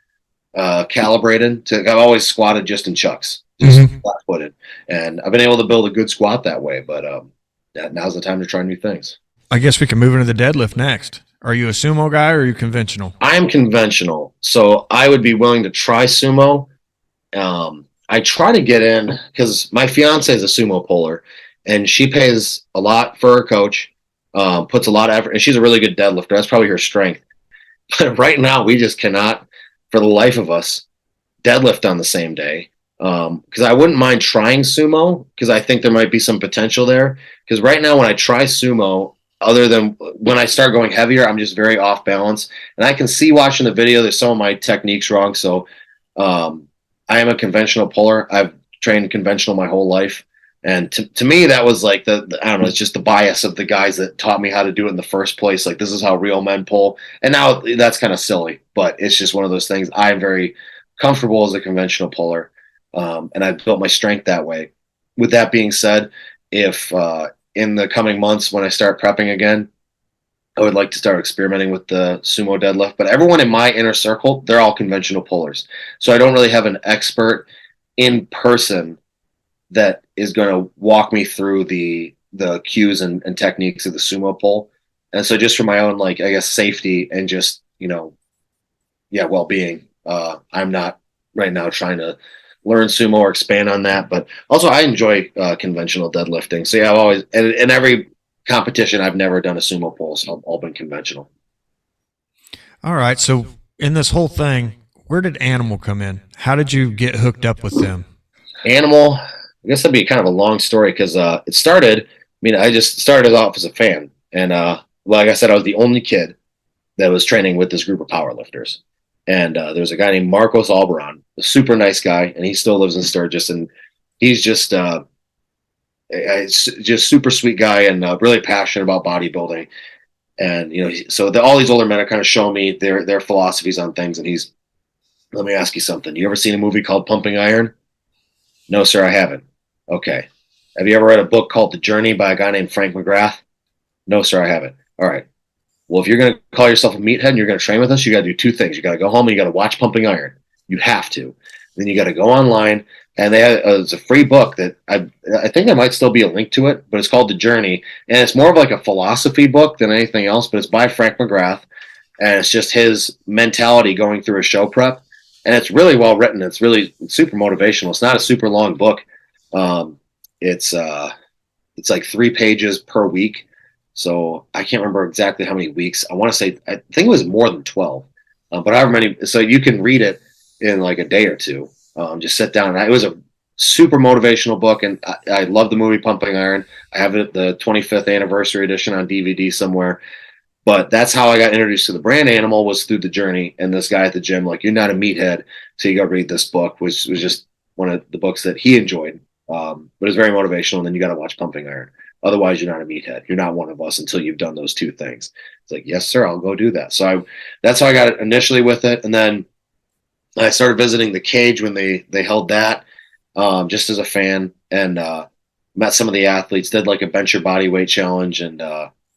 calibrated I've always squatted just in chucks, just flat footed. And I've been able to build a good squat that way, but now's the time to try new things. I guess we can move into the deadlift next. Are you a sumo guy or are you conventional? I'm conventional, so I would be willing to try sumo. I try to get in because my fiance is a sumo puller, and she pays a lot for her coach, puts a lot of effort, and she's a really good deadlifter. That's probably her strength. But right now, we just cannot, for the life of us, deadlift on the same day. Because I wouldn't mind trying sumo, because I think there might be some potential there. Because right now, when I try sumo, other than when I start going heavier, I'm just very off balance. And I can see watching the video that some of my techniques wrong. So I am a conventional puller. I've trained conventional my whole life. And to me, that was like I don't know, it's just the bias of the guys that taught me how to do it in the first place. Like, this is how real men pull. And now that's kind of silly, but it's just one of those things. I'm very comfortable as a conventional puller. And I've built my strength that way. With that being said, if in the coming months when I start prepping again, I would like to start experimenting with the sumo deadlift. But everyone in my inner circle, they're all conventional pullers. So I don't really have an expert in person that is going to walk me through the cues and techniques of the sumo pull. And so just for my own, like, I guess, safety and just, well-being, I'm not right now trying to learn sumo or expand on that. But also I enjoy conventional deadlifting. So yeah, I've always, and in every competition, I've never done a sumo pull. So I've all been conventional. All right. So in this whole thing, where did Animal come in? How did you get hooked up with them? Animal, I guess that'd be kind of a long story because it started. I mean, I just started off as a fan, and like I said, I was the only kid that was training with this group of powerlifters. And there was a guy named Marcos Albaran, a super nice guy, and he still lives in Sturgis, and he's just just super sweet guy and really passionate about bodybuilding. And so all these older men are kind of showing me their philosophies on things. And he's, let me ask you something. You ever seen a movie called Pumping Iron? No, sir, I haven't. Okay. Have you ever read a book called The Journey by a guy named Frank McGrath? No, sir, I haven't. All right. Well, if you're going to call yourself a meathead and you're going to train with us, you got to do two things. You got to go home and you got to watch Pumping Iron. You have to. Then you got to go online, and it's a free book that I think there might still be a link to it, but it's called The Journey, and it's more of like a philosophy book than anything else. But it's by Frank McGrath, and it's just his mentality going through a show prep, and it's really well written. It's super motivational. It's not a super long book. It's like 3 pages per week. So I can't remember exactly how many weeks. I want to say, I think it was more than 12, but however many. So you can read it in like a day or two. Just sit down. It was a super motivational book, and I love the movie Pumping Iron. I have it, the 25th anniversary edition, on DVD somewhere. But that's how I got introduced to the brand Animal, was through The Journey. And this guy at the gym, like, you're not a meathead, so you got to read this book, which was just one of the books that he enjoyed. But it's very motivational. And then you got to watch Pumping Iron. Otherwise, you're not a meathead. You're not one of us until you've done those two things. It's like, yes, sir, I'll go do that. So that's how I got it initially with it. And then I started visiting the cage when they held that, just as a fan, and met some of the athletes, did like a bench your body weight challenge. And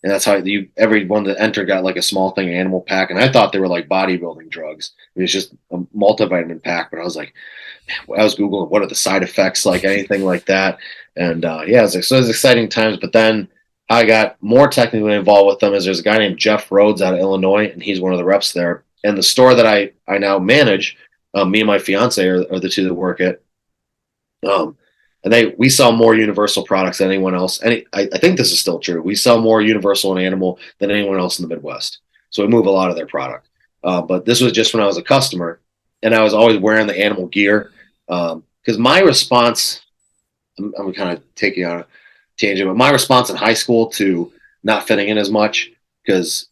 that's how everyone that entered got like a small thing, Animal pack. And I thought they were like bodybuilding drugs. It was just a multivitamin pack. But I was like, I was Googling what are the side effects, like anything like that. And so it was exciting times. But then I got more technically involved with them, as there's a guy named Jeff Rhodes out of Illinois, and he's one of the reps there. And the store that I now manage, me and my fiance are the two that work it. And we sell more Universal products than anyone else. And I think this is still true. We sell more Universal and Animal than anyone else in the Midwest. So we move a lot of their product. But this was just when I was a customer, and I was always wearing the Animal gear. Because my response, I'm kind of taking on a tangent, but my response in high school to not fitting in as much, because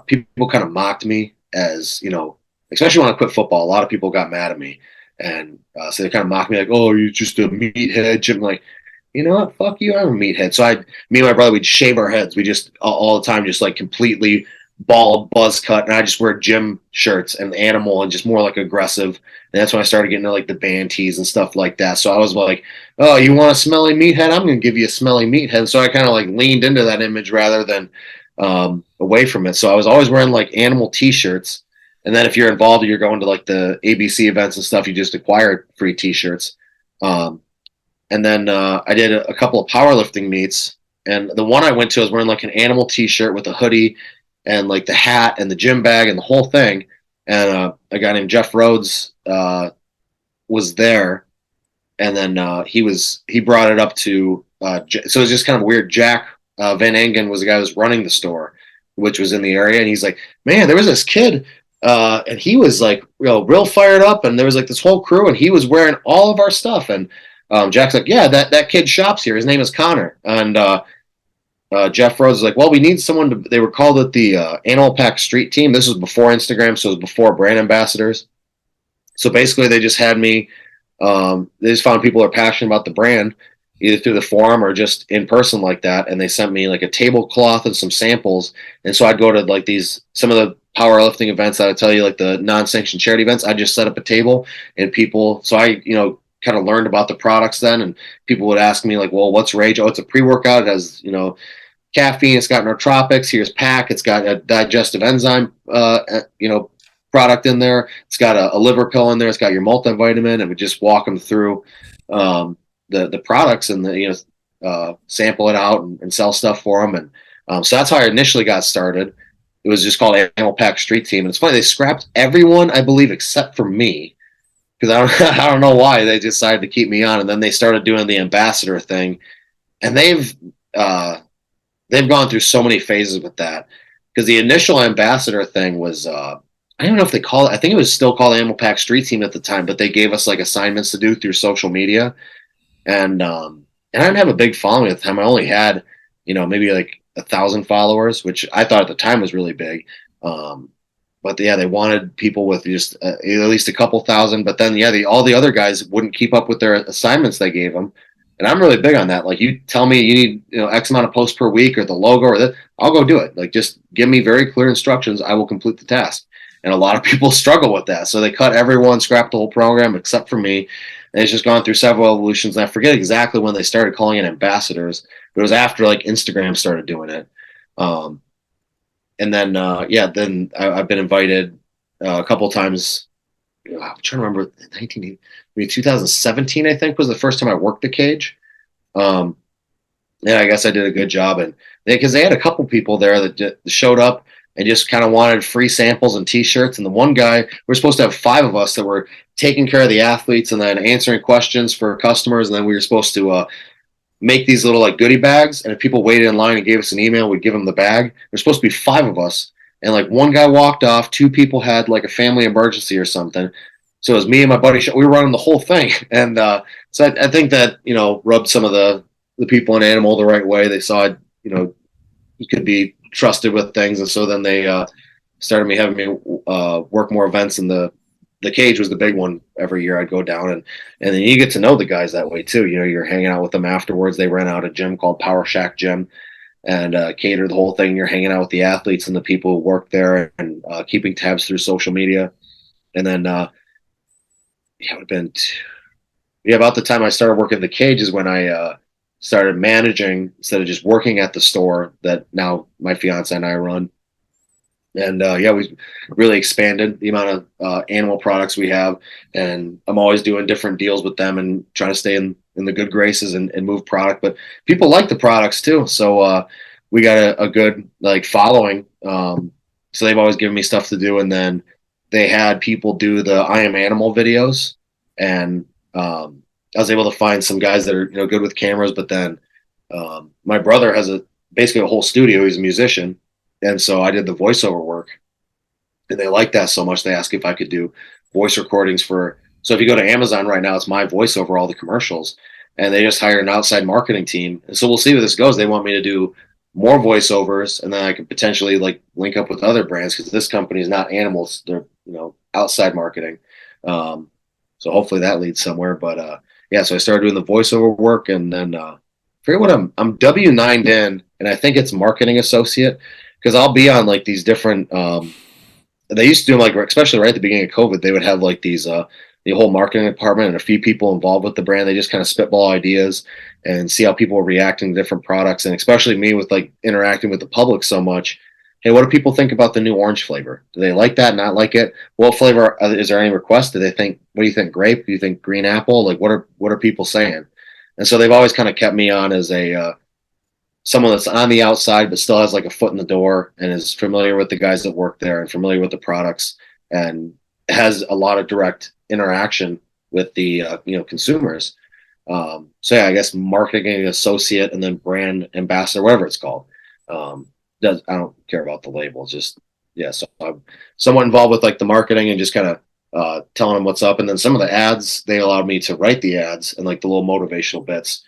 people kind of mocked me as, especially when I quit football, a lot of people got mad at me. And so they kind of mocked me like, oh, you're just a meathead. I'm like, you know what? Fuck you. I'm a meathead. So me and my brother, we'd shave our heads. We just all the time, just like completely bald, buzz cut. And I just wear gym shirts and Animal and just more like aggressive. And that's when I started getting into like the band tees and stuff like that. So I was like, oh, you want a smelly meathead? I'm going to give you a smelly meathead. So I kind of like leaned into that image rather than away from it. So I was always wearing like Animal t-shirts. And then if you're involved, you're going to like the ABC events and stuff, you just acquired free t-shirts. And then I did a couple of powerlifting meets. And the one I went to, I was wearing like an Animal t-shirt with a hoodie and like the hat and the gym bag and the whole thing. And a guy named Jeff Rhodes was there. And then he brought it up to, so it was just kind of weird. Jack Van Engen was the guy who was running the store, which was in the area. And he's like, man, there was this kid. And he was like, real fired up. And there was like this whole crew, and he was wearing all of our stuff. And Jack's like, yeah, that kid shops here. His name is Connor. And Jeff Rhodes was like, well, we need someone they were called it the Animal Pack Street Team. This was before Instagram, so it was before brand ambassadors. So basically they just had me, they just found people who are passionate about the brand. either through the forum or just in person like that. And they sent me like a tablecloth and some samples. And so I'd go to like some of the powerlifting events that I tell you, like the non-sanctioned charity events. I just set up a table and people, so I, kind of learned about the products then. And people would ask me like, well, what's Rage? Oh, it's a pre-workout. It has, caffeine. It's got nootropics. Here's Pack. It's got a digestive enzyme, product in there. It's got a liver pill in there. It's got your multivitamin, and we just walk them through the products and sample it out and sell stuff for them. And so that's how I initially got started. It was just called Animal Pack Street Team, and it's funny they scrapped everyone, I believe, except for me, because I don't I don't know why they decided to keep me on, and then they started doing the ambassador thing, and they've gone through so many phases with that, because the initial ambassador thing was I don't know if they call it. I think it was still called Animal Pack Street Team at the time, but they gave us like assignments to do through social media, and I didn't have a big following at the time. I only had maybe like 1,000 followers, which I thought at the time was really big. But yeah, they wanted people with just at least a couple thousand. But then all the other guys wouldn't keep up with their assignments they gave them. And I'm really big on that. Like, you tell me you need X amount of posts per week or the logo or that, I'll go do it. Like, just give me very clear instructions. I will complete the task. And a lot of people struggle with that. So they cut everyone, scrapped the whole program except for me. And it's just gone through several evolutions. And I forget exactly when they started calling it ambassadors, but it was after like Instagram started doing it. And then, then I've been invited a couple of times. I'm trying to remember, 2017, I think, was the first time I worked the cage. Yeah, I guess I did a good job. And because they had a couple people there that showed up and just kind of wanted free samples and T-shirts. And the one guy, we're supposed to have 5 of us that were taking care of the athletes and then answering questions for customers. And then we were supposed to make these little like goodie bags. And if people waited in line and gave us an email, we'd give them the bag. There's supposed to be 5 of us. And like one guy walked off, 2 people had like a family emergency or something. So it was me and my buddy. We were running the whole thing. And so I think that, rubbed some of the people in Animal the right way. They saw, you could be trusted with things. And so then they started having me work more events, and the cage was the big one every year. I'd go down and then you get to know the guys that way too. You're hanging out with them afterwards. They rent out a gym called Power Shack Gym and cater the whole thing. You're hanging out with the athletes and the people who work there and keeping tabs through social media. And then it would have been about the time I started working the cage is when I started managing instead of just working at the store that now my fiance and I run. And we really expanded the amount of animal products we have, and I'm always doing different deals with them and trying to stay in the good graces and move product. But people like the products too, so we got a good like following. So they've always given me stuff to do, and then they had people do the I Am Animal videos, and I was able to find some guys that are good with cameras. But then my brother has basically a whole studio. He's a musician. And so I did the voiceover work, and they liked that so much. They asked if I could do voice recordings so if you go to Amazon right now, it's my voice over all the commercials, and they just hired an outside marketing team. And so we'll see where this goes. They want me to do more voiceovers, and then I could potentially like link up with other brands, because this company is not animals. They're, outside marketing. So hopefully that leads somewhere. But so I started doing the voiceover work, and then I forget what I'm W-9'd in, and I think it's marketing associate. Because I'll be on like these different, they used to do like, especially right at the beginning of COVID, they would have like these, the whole marketing department and a few people involved with the brand. They just kind of spitball ideas and see how people are reacting to different products. And especially me with like interacting with the public so much. Hey, what do people think about the new orange flavor? Do they like that? Not like it? What flavor? Is there any requests? Do they think, what do you think? Grape? Do you think green apple? Like what are people saying? And so they've always kind of kept me on as someone that's on the outside but still has like a foot in the door and is familiar with the guys that work there and familiar with the products and has a lot of direct interaction with the consumers. I guess marketing associate and then brand ambassador, whatever it's called. I don't care about the label. So I'm somewhat involved with like the marketing and just kind of telling them what's up. And then some of the ads, they allowed me to write the ads and like the little motivational bits.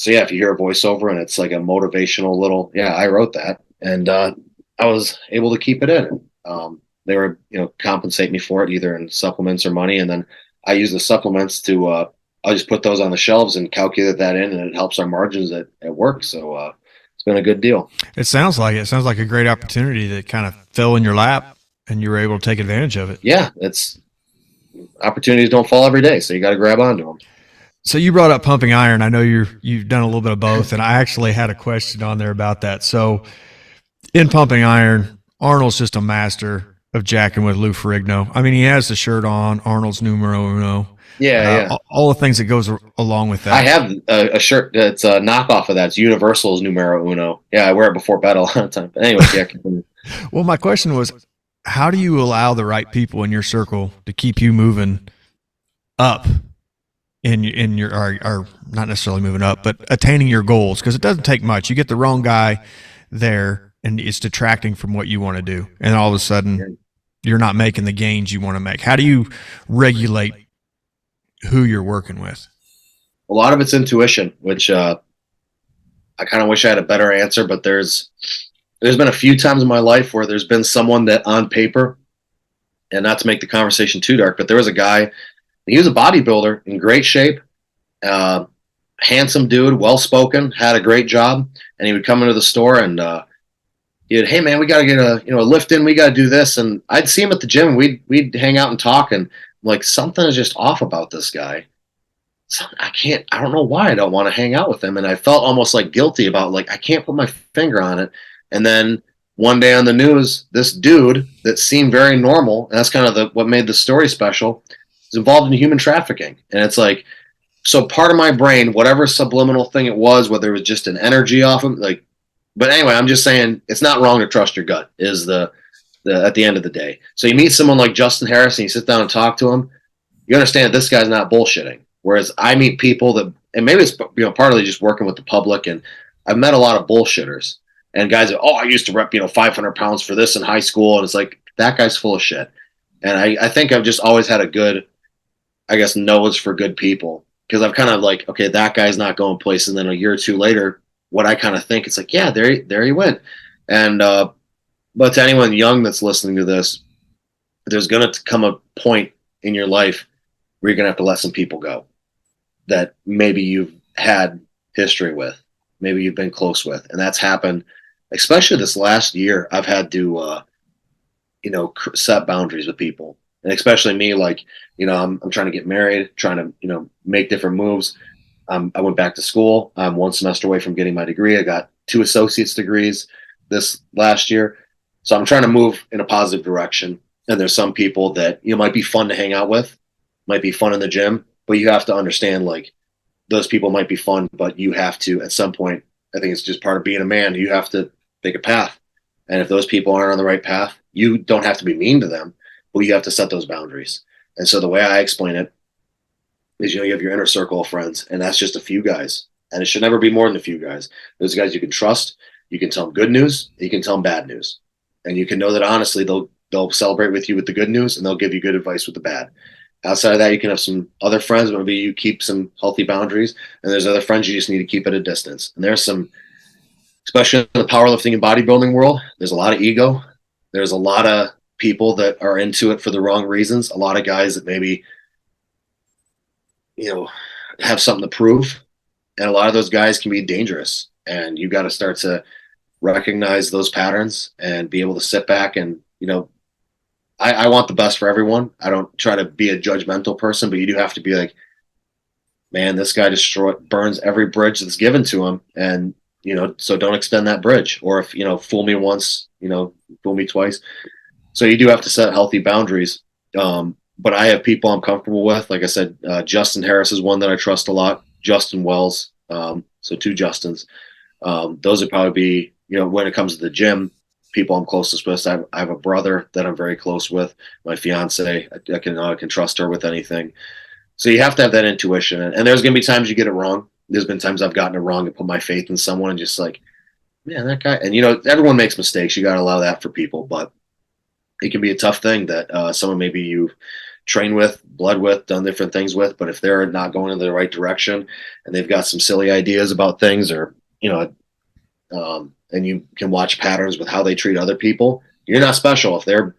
If you hear a voiceover and it's like a motivational little, I wrote that, and I was able to keep it in. They were, compensate me for it either in supplements or money. And then I use the supplements to I'll just put those on the shelves and calculate that in, and it helps our margins at work. So it's been a good deal. It sounds like it. It sounds like a great opportunity that kind of fell in your lap and you were able to take advantage of it. Yeah, it's opportunities don't fall every day, so you got to grab onto them. So you brought up pumping iron. I know you've done a little bit of both, and I actually had a question on there about that. So in pumping iron, Arnold's just a master of jacking with Lou Ferrigno. I mean, he has the shirt on, Arnold's numero uno. Yeah. All the things that goes along with that. I have a shirt that's a knockoff of that. It's Universal's numero uno. Yeah, I wear it before bed a lot of time. But anyway, yeah. Well, my question was, how do you allow the right people in your circle to keep you moving up in your or not necessarily moving up, but attaining your goals? Because it doesn't take much. You get the wrong guy there, and it's detracting from what you want to do, and all of a sudden, you're not making the gains you want to make. How do you regulate who you're working with? A lot of it's intuition, which I kind of wish I had a better answer, but there's been a few times in my life where there's been someone that on paper, and not to make the conversation too dark, but there was a guy, he was a bodybuilder in great shape, handsome dude, well-spoken, had a great job, and he would come into the store and he'd, hey man, we got to get a lift in, we got to do this. And I'd see him at the gym and we'd hang out and talk, and like, something is just off about this guy. I don't know why I don't want to hang out with him. And I felt almost like guilty about, like, I can't put my finger on it. And then one day on the news, this dude that seemed very normal, and that's kind of what made the story special, is involved in human trafficking. And it's like, so part of my brain, whatever subliminal thing it was, whether it was just an energy off him, like, but anyway, I'm just saying it's not wrong to trust your gut is at the end of the day. So you meet someone like Justin Harris and you sit down and talk to him, you understand this guy's not bullshitting. Whereas I meet people that, and maybe it's partly just working with the public, and I've met a lot of bullshitters and guys that, I used to rep 500 pounds for this in high school, and it's like, that guy's full of shit. And I think I've just always had a good, I guess, nose for good people, because I've kind of like, okay, that guy's not going places, and then a year or two later, what I kind of think, it's like, yeah, there he went. And but to anyone young that's listening to this, there's going to come a point in your life where you're going to have to let some people go that maybe you've had history with, maybe you've been close with. And that's happened, especially this last year. I've had to, set boundaries with people. And especially me, like, I'm trying to get married, trying to, make different moves. I went back to school. I'm one semester away from getting my degree. I got 2 associate's degrees this last year. So I'm trying to move in a positive direction. And there's some people that might be fun to hang out with, might be fun in the gym, but you have to understand, like, those people might be fun, but you have to, at some point, I think it's just part of being a man, you have to pick a path. And if those people aren't on the right path, you don't have to be mean to them, but you have to set those boundaries. And so the way I explain it is, you have your inner circle of friends, and that's just a few guys. And it should never be more than a few guys. Those guys you can trust. You can tell them good news. You can tell them bad news. And you can know that, honestly, they'll celebrate with you with the good news, and they'll give you good advice with the bad. Outside of that, you can have some other friends. Maybe you keep some healthy boundaries, and there's other friends you just need to keep at a distance. And there's some, especially in the powerlifting and bodybuilding world, there's a lot of ego. There's a lot of people that are into it for the wrong reasons. A lot of guys that maybe, have something to prove. And a lot of those guys can be dangerous. And you got to start to recognize those patterns and be able to sit back and, I want the best for everyone. I don't try to be a judgmental person, but you do have to be like, man, this guy burns every bridge that's given to him. And, so don't extend that bridge. Or if, fool me once, fool me twice. So you do have to set healthy boundaries. But I have people I'm comfortable with. Like I said, Justin Harris is one that I trust a lot. Justin Wells. So 2 Justins. Those would probably be, when it comes to the gym, people I'm closest with. I have a brother that I'm very close with. My fiance, I can trust her with anything. So you have to have that intuition. And there's going to be times you get it wrong. There's been times I've gotten it wrong and put my faith in someone and just like, man, that guy. And, everyone makes mistakes. You got to allow that for people. But it can be a tough thing that someone maybe you've trained with, bled with, done different things with. But if they're not going in the right direction and they've got some silly ideas about things, or, and you can watch patterns with how they treat other people, you're not special. If they're,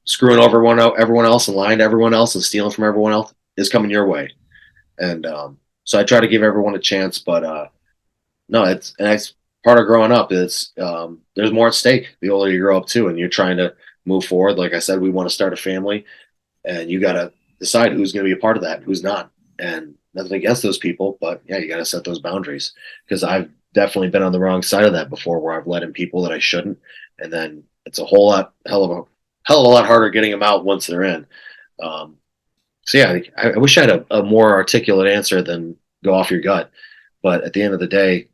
screwing over everyone else and lying to everyone else and stealing from everyone else, is coming your way. And so I try to give everyone a chance, but no, it's part of growing up. It's there's more at stake the older you grow up too, and you're trying to move forward. Like I said, we want to start a family, and you got to decide who's going to be a part of that, and who's not. And nothing against those people, but yeah, you got to set those boundaries, because I've definitely been on the wrong side of that before, where I've let in people that I shouldn't, and then it's a hell of a lot harder getting them out once they're in. Um, so yeah, I wish I had a more articulate answer than go off your gut. But at the end of the day,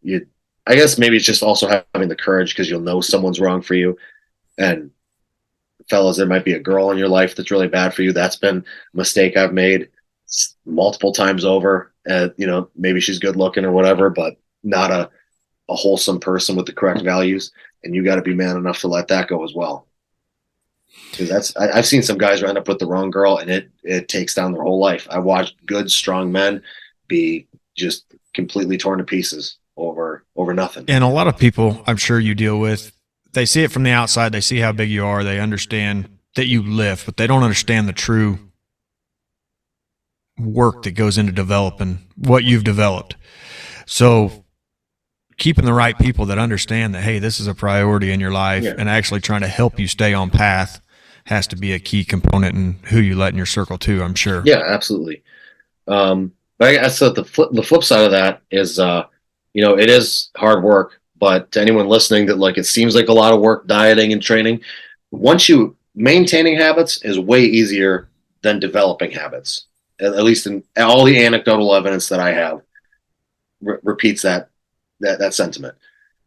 I guess maybe it's just also having the courage, because you'll know someone's wrong for you. And fellas, there might be a girl in your life that's really bad for you. That's been a mistake I've made multiple times over. Maybe she's good looking or whatever, but not a wholesome person with the correct values. And you got to be man enough to let that go as well. Because I've seen some guys end up with the wrong girl, and it takes down their whole life. I watched good, strong men be just completely torn to pieces over nothing. And a lot of people, I'm sure you deal with, they see it from the outside. They see how big you are. They understand that you lift, but they don't understand the true work that goes into developing what you've developed. So keeping the right people that understand that, hey, this is a priority in your life, and actually trying to help you stay on path has to be a key component in who you let in your circle too, I'm sure. Yeah, absolutely. But I guess the flip side of that is, it is hard work, but to anyone listening that it seems like a lot of work, dieting and training, once you maintaining habits is way easier than developing habits. At least in all the anecdotal evidence that I have repeats that sentiment.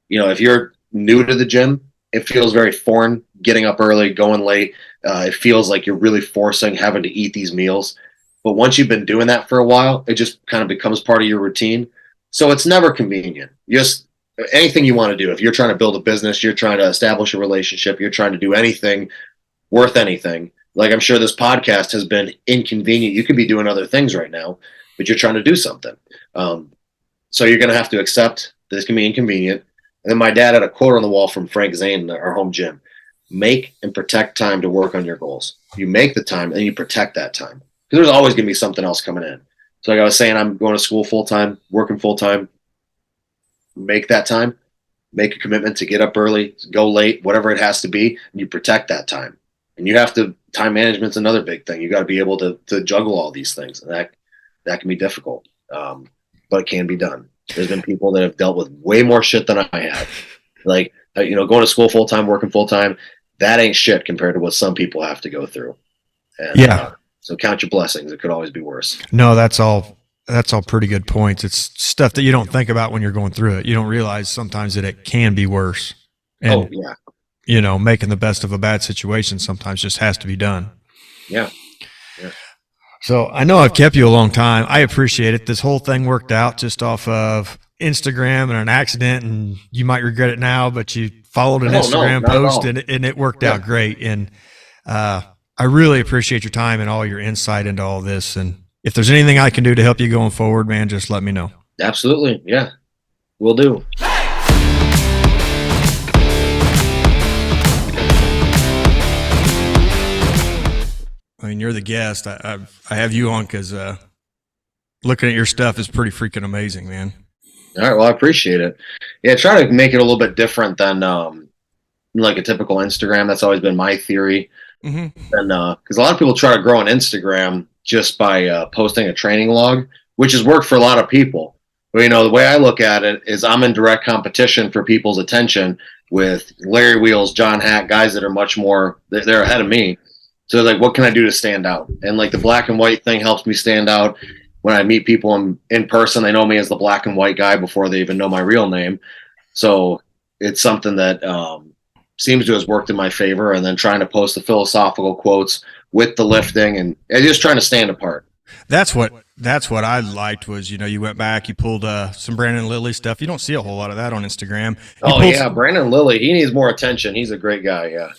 If you're new to the gym, it feels very foreign, getting up early, going late. It feels like you're really forcing having to eat these meals. But once you've been doing that for a while, it just kind of becomes part of your routine. So it's never convenient. Just anything you want to do. If you're trying to build a business, you're trying to establish a relationship, you're trying to do anything worth anything. Like, I'm sure this podcast has been inconvenient. You could be doing other things right now, but you're trying to do something. So you're going to have to accept this can be inconvenient. And then my dad had a quote on the wall from Frank Zane in our home gym: make and protect time to work on your goals. You make the time and you protect that time, because there's always going to be something else coming in. So like I was saying, I'm going to school full time, working full time. Make that time, make a commitment to get up early, go late, whatever it has to be, and you protect that time. And you have to, time management's another big thing. You got to be able to juggle all these things. And that can be difficult, but it can be done. There's been people that have dealt with way more shit than I have. Going to school full time, working full time, that ain't shit compared to what some people have to go through. And, so count your blessings. It could always be worse. No, that's all pretty good points. It's stuff that you don't think about when you're going through it. You don't realize sometimes that it can be worse. And, making the best of a bad situation sometimes just has to be done. Yeah. So I know I've kept you a long time. I appreciate it. This whole thing worked out just off of Instagram and an accident, and you might regret it now, but you followed an Instagram post and it worked out great. And I really appreciate your time and all your insight into all this. And if there's anything I can do to help you going forward, man, just let me know. Absolutely. Yeah, will do. I mean, you're the guest. I have you on because looking at your stuff is pretty freaking amazing, man. All right. Well, I appreciate it. Yeah, try to make it a little bit different than like a typical Instagram. That's always been my theory. Mm-hmm. And because a lot of people try to grow on Instagram just by posting a training log, which has worked for a lot of people. But the way I look at it is I'm in direct competition for people's attention with Larry Wheels, John Hack, guys that are much more, they're ahead of me. So what can I do to stand out? And the black and white thing helps me stand out. When I meet people in person, they know me as the black and white guy before they even know my real name. So it's something that seems to have worked in my favor. And then trying to post the philosophical quotes with the lifting and just trying to stand apart. That's what I liked was, you went back, you pulled some Brandon Lilly stuff. You don't see a whole lot of that on Instagram. Brandon Lilly, he needs more attention. He's a great guy. Yeah.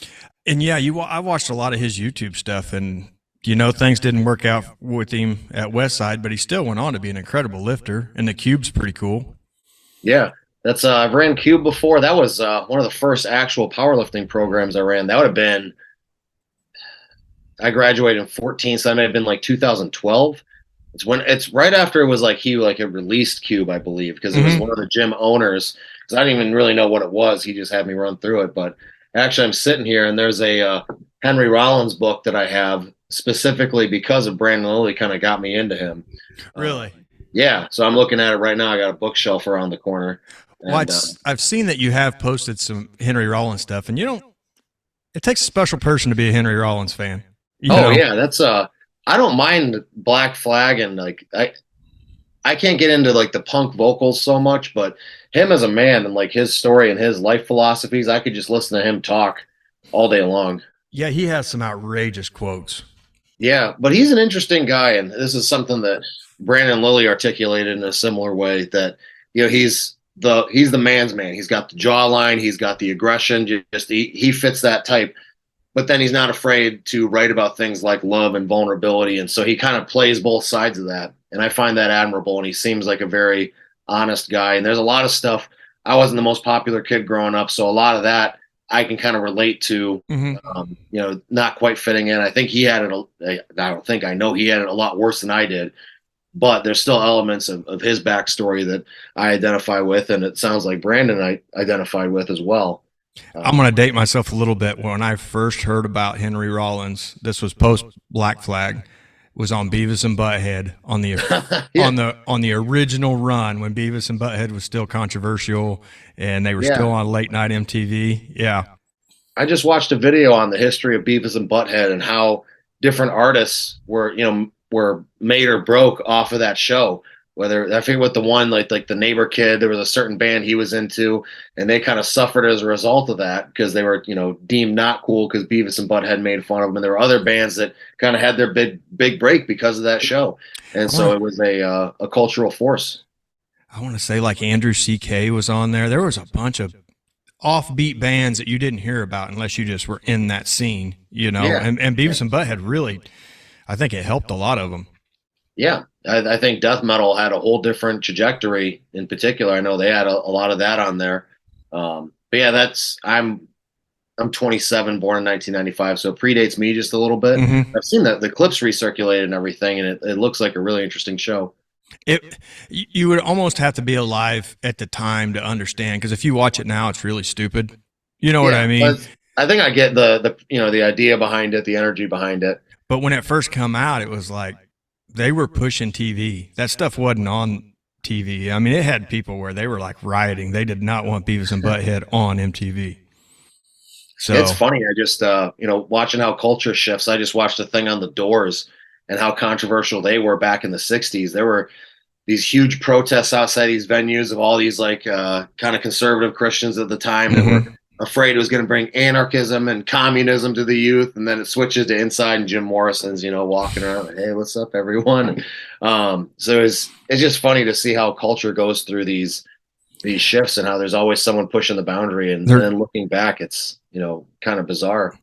And I watched a lot of his YouTube stuff, and things didn't work out with him at Westside, but he still went on to be an incredible lifter, and the cube's pretty cool. Yeah, that's I've ran cube before. That was one of the first actual powerlifting programs I ran. That would have been, I graduated in 14, so that may have been 2012. it's right after it was like he like had released Cube, I believe, because it was one of the gym owners. Because I didn't even really know what it was. He just had me run through it. But actually, I'm sitting here and there's a Henry Rollins book that I have specifically because of Brandon Lilly kind of got me into him. Really? Yeah. So I'm looking at it right now. I got a bookshelf around the corner. Well, And, I've seen that you have posted some Henry Rollins stuff, and you don't. It takes a special person to be a Henry Rollins fan. You know? yeah, that's I don't mind Black Flag, and like I can't get into like the punk vocals so much, but him as a man and like his story and his life philosophies, I could just listen to him talk all day long. Yeah, he has some outrageous quotes. Yeah, but he's an interesting guy, and this is something that Brandon Lilly articulated in a similar way. That he's the man's man. He's got the jawline, he's got the aggression. Just he fits that type. But then he's not afraid to write about things like love and vulnerability, and so he kind of plays both sides of that. And I find that admirable. And he seems like a very honest guy. And there's a lot of stuff. I wasn't the most popular kid growing up, so a lot of that I can kind of relate to, not quite fitting in. I think he had it. I know he had it a lot worse than I did, but there's still elements of his backstory that I identify with. And it sounds like Brandon I identified with as well. I'm going to date myself a little bit. When I first heard about Henry Rollins, this was post Black Flag, was on Beavis and Butthead on the on the original run when Beavis and Butthead was still controversial and they were still on late night MTV. Yeah. I just watched a video on the history of Beavis and Butthead and how different artists were made or broke off of that show. Whether I forget what the one like the neighbor kid, there was a certain band he was into, and they kind of suffered as a result of that because they were deemed not cool because Beavis and Butthead made fun of them, and there were other bands that kind of had their big break because of that show, and so it was a cultural force. I want to say like Andrew CK was on there. There was a bunch of offbeat bands that you didn't hear about unless you just were in that scene, and Beavis and Butthead really, I think it helped a lot of them. Yeah, I think death metal had a whole different trajectory. In particular, I know they had a lot of that on there. But yeah, I'm 27, born in 1995, so it predates me just a little bit. Mm-hmm. I've seen the clips recirculated and everything, and it looks like a really interesting show. You would almost have to be alive at the time to understand, because if you watch it now, it's really stupid. You know what I mean? I think I get the idea behind it, the energy behind it. But when it first come out, it was like, they were pushing TV. That stuff wasn't on TV. I mean, it had people where they were like rioting. They did not want Beavis and Butthead on MTV. So it's funny. I just, watching how culture shifts. I just watched a thing on the Doors and how controversial they were back in the 60s. There were these huge protests outside these venues of all these like kind of conservative Christians at the time that were afraid it was going to bring anarchism and communism to the youth, and then it switches to inside and Jim Morrison's walking around like, hey, what's up everyone. So it's just funny to see how culture goes through these shifts and how there's always someone pushing the boundary, and then looking back it's kind of bizarre.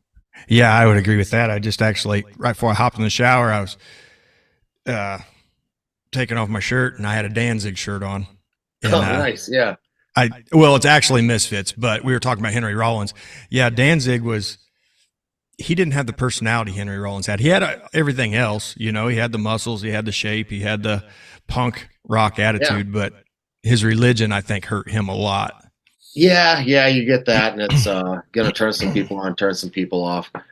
Yeah, I would agree with that. I just actually right before I hopped in the shower, I was taking off my shirt and I had a Danzig shirt on. And, nice. Yeah. It's actually Misfits, but we were talking about Henry Rollins. Yeah, Danzig he didn't have the personality Henry Rollins had. He had everything else, he had the muscles, he had the shape, he had the punk rock attitude, but his religion, I think, hurt him a lot. Yeah, you get that, and it's going to turn some people on, turn some people off. But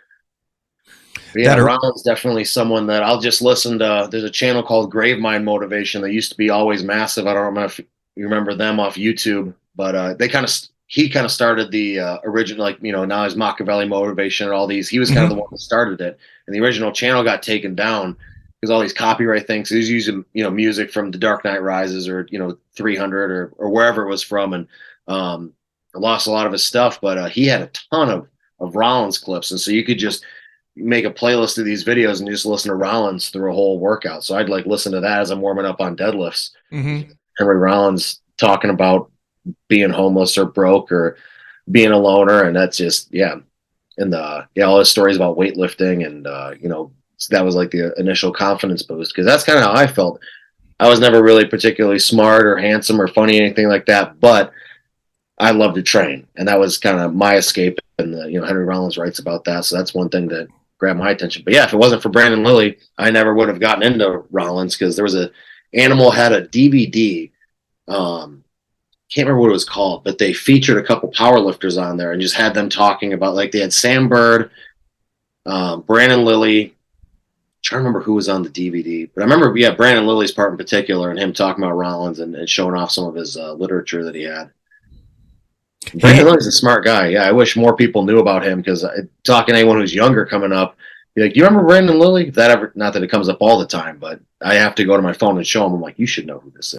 yeah, Rollins definitely someone that I'll just listen to. There's a channel called Gravemind Motivation that used to be always massive. I don't know if you remember them off YouTube, but he kind of started the original, now there's Machiavelli Motivation and all these. He was kind of the one that started it, and the original channel got taken down because all these copyright things. He was using music from The Dark Knight Rises or 300 or wherever it was from, and lost a lot of his stuff. But he had a ton of Rollins clips, and so you could just make a playlist of these videos and just listen to Rollins through a whole workout. So I'd listen to that as I'm warming up on deadlifts. Mm-hmm. Henry Rollins talking about being homeless or broke or being a loner, and that's just and all his stories about weightlifting, and that was like the initial confidence boost, because that's kind of how I felt. I was never really particularly smart or handsome or funny, anything like that, but I loved to train, and that was kind of my escape. And Henry Rollins writes about that, so that's one thing that grabbed my attention. But yeah, if it wasn't for Brandon Lilly, I never would have gotten into Rollins, because there was a Animal had a DVD. Can't remember what it was called, but they featured a couple powerlifters on there and just had them talking about, like, they had Sam Bird, Brandon Lilly. I'm trying to remember who was on the DVD, but I remember, yeah, Brandon Lilly's part in particular, and him talking about Rollins and showing off some of his literature that he had. Brandon Lilly's a smart guy. Yeah, I wish more people knew about him, because talking to anyone who's younger coming up, be like, "Do you remember Brandon Lilly?" If that ever, not that it comes up all the time, but I have to go to my phone and show him. I'm like, "You should know who this is."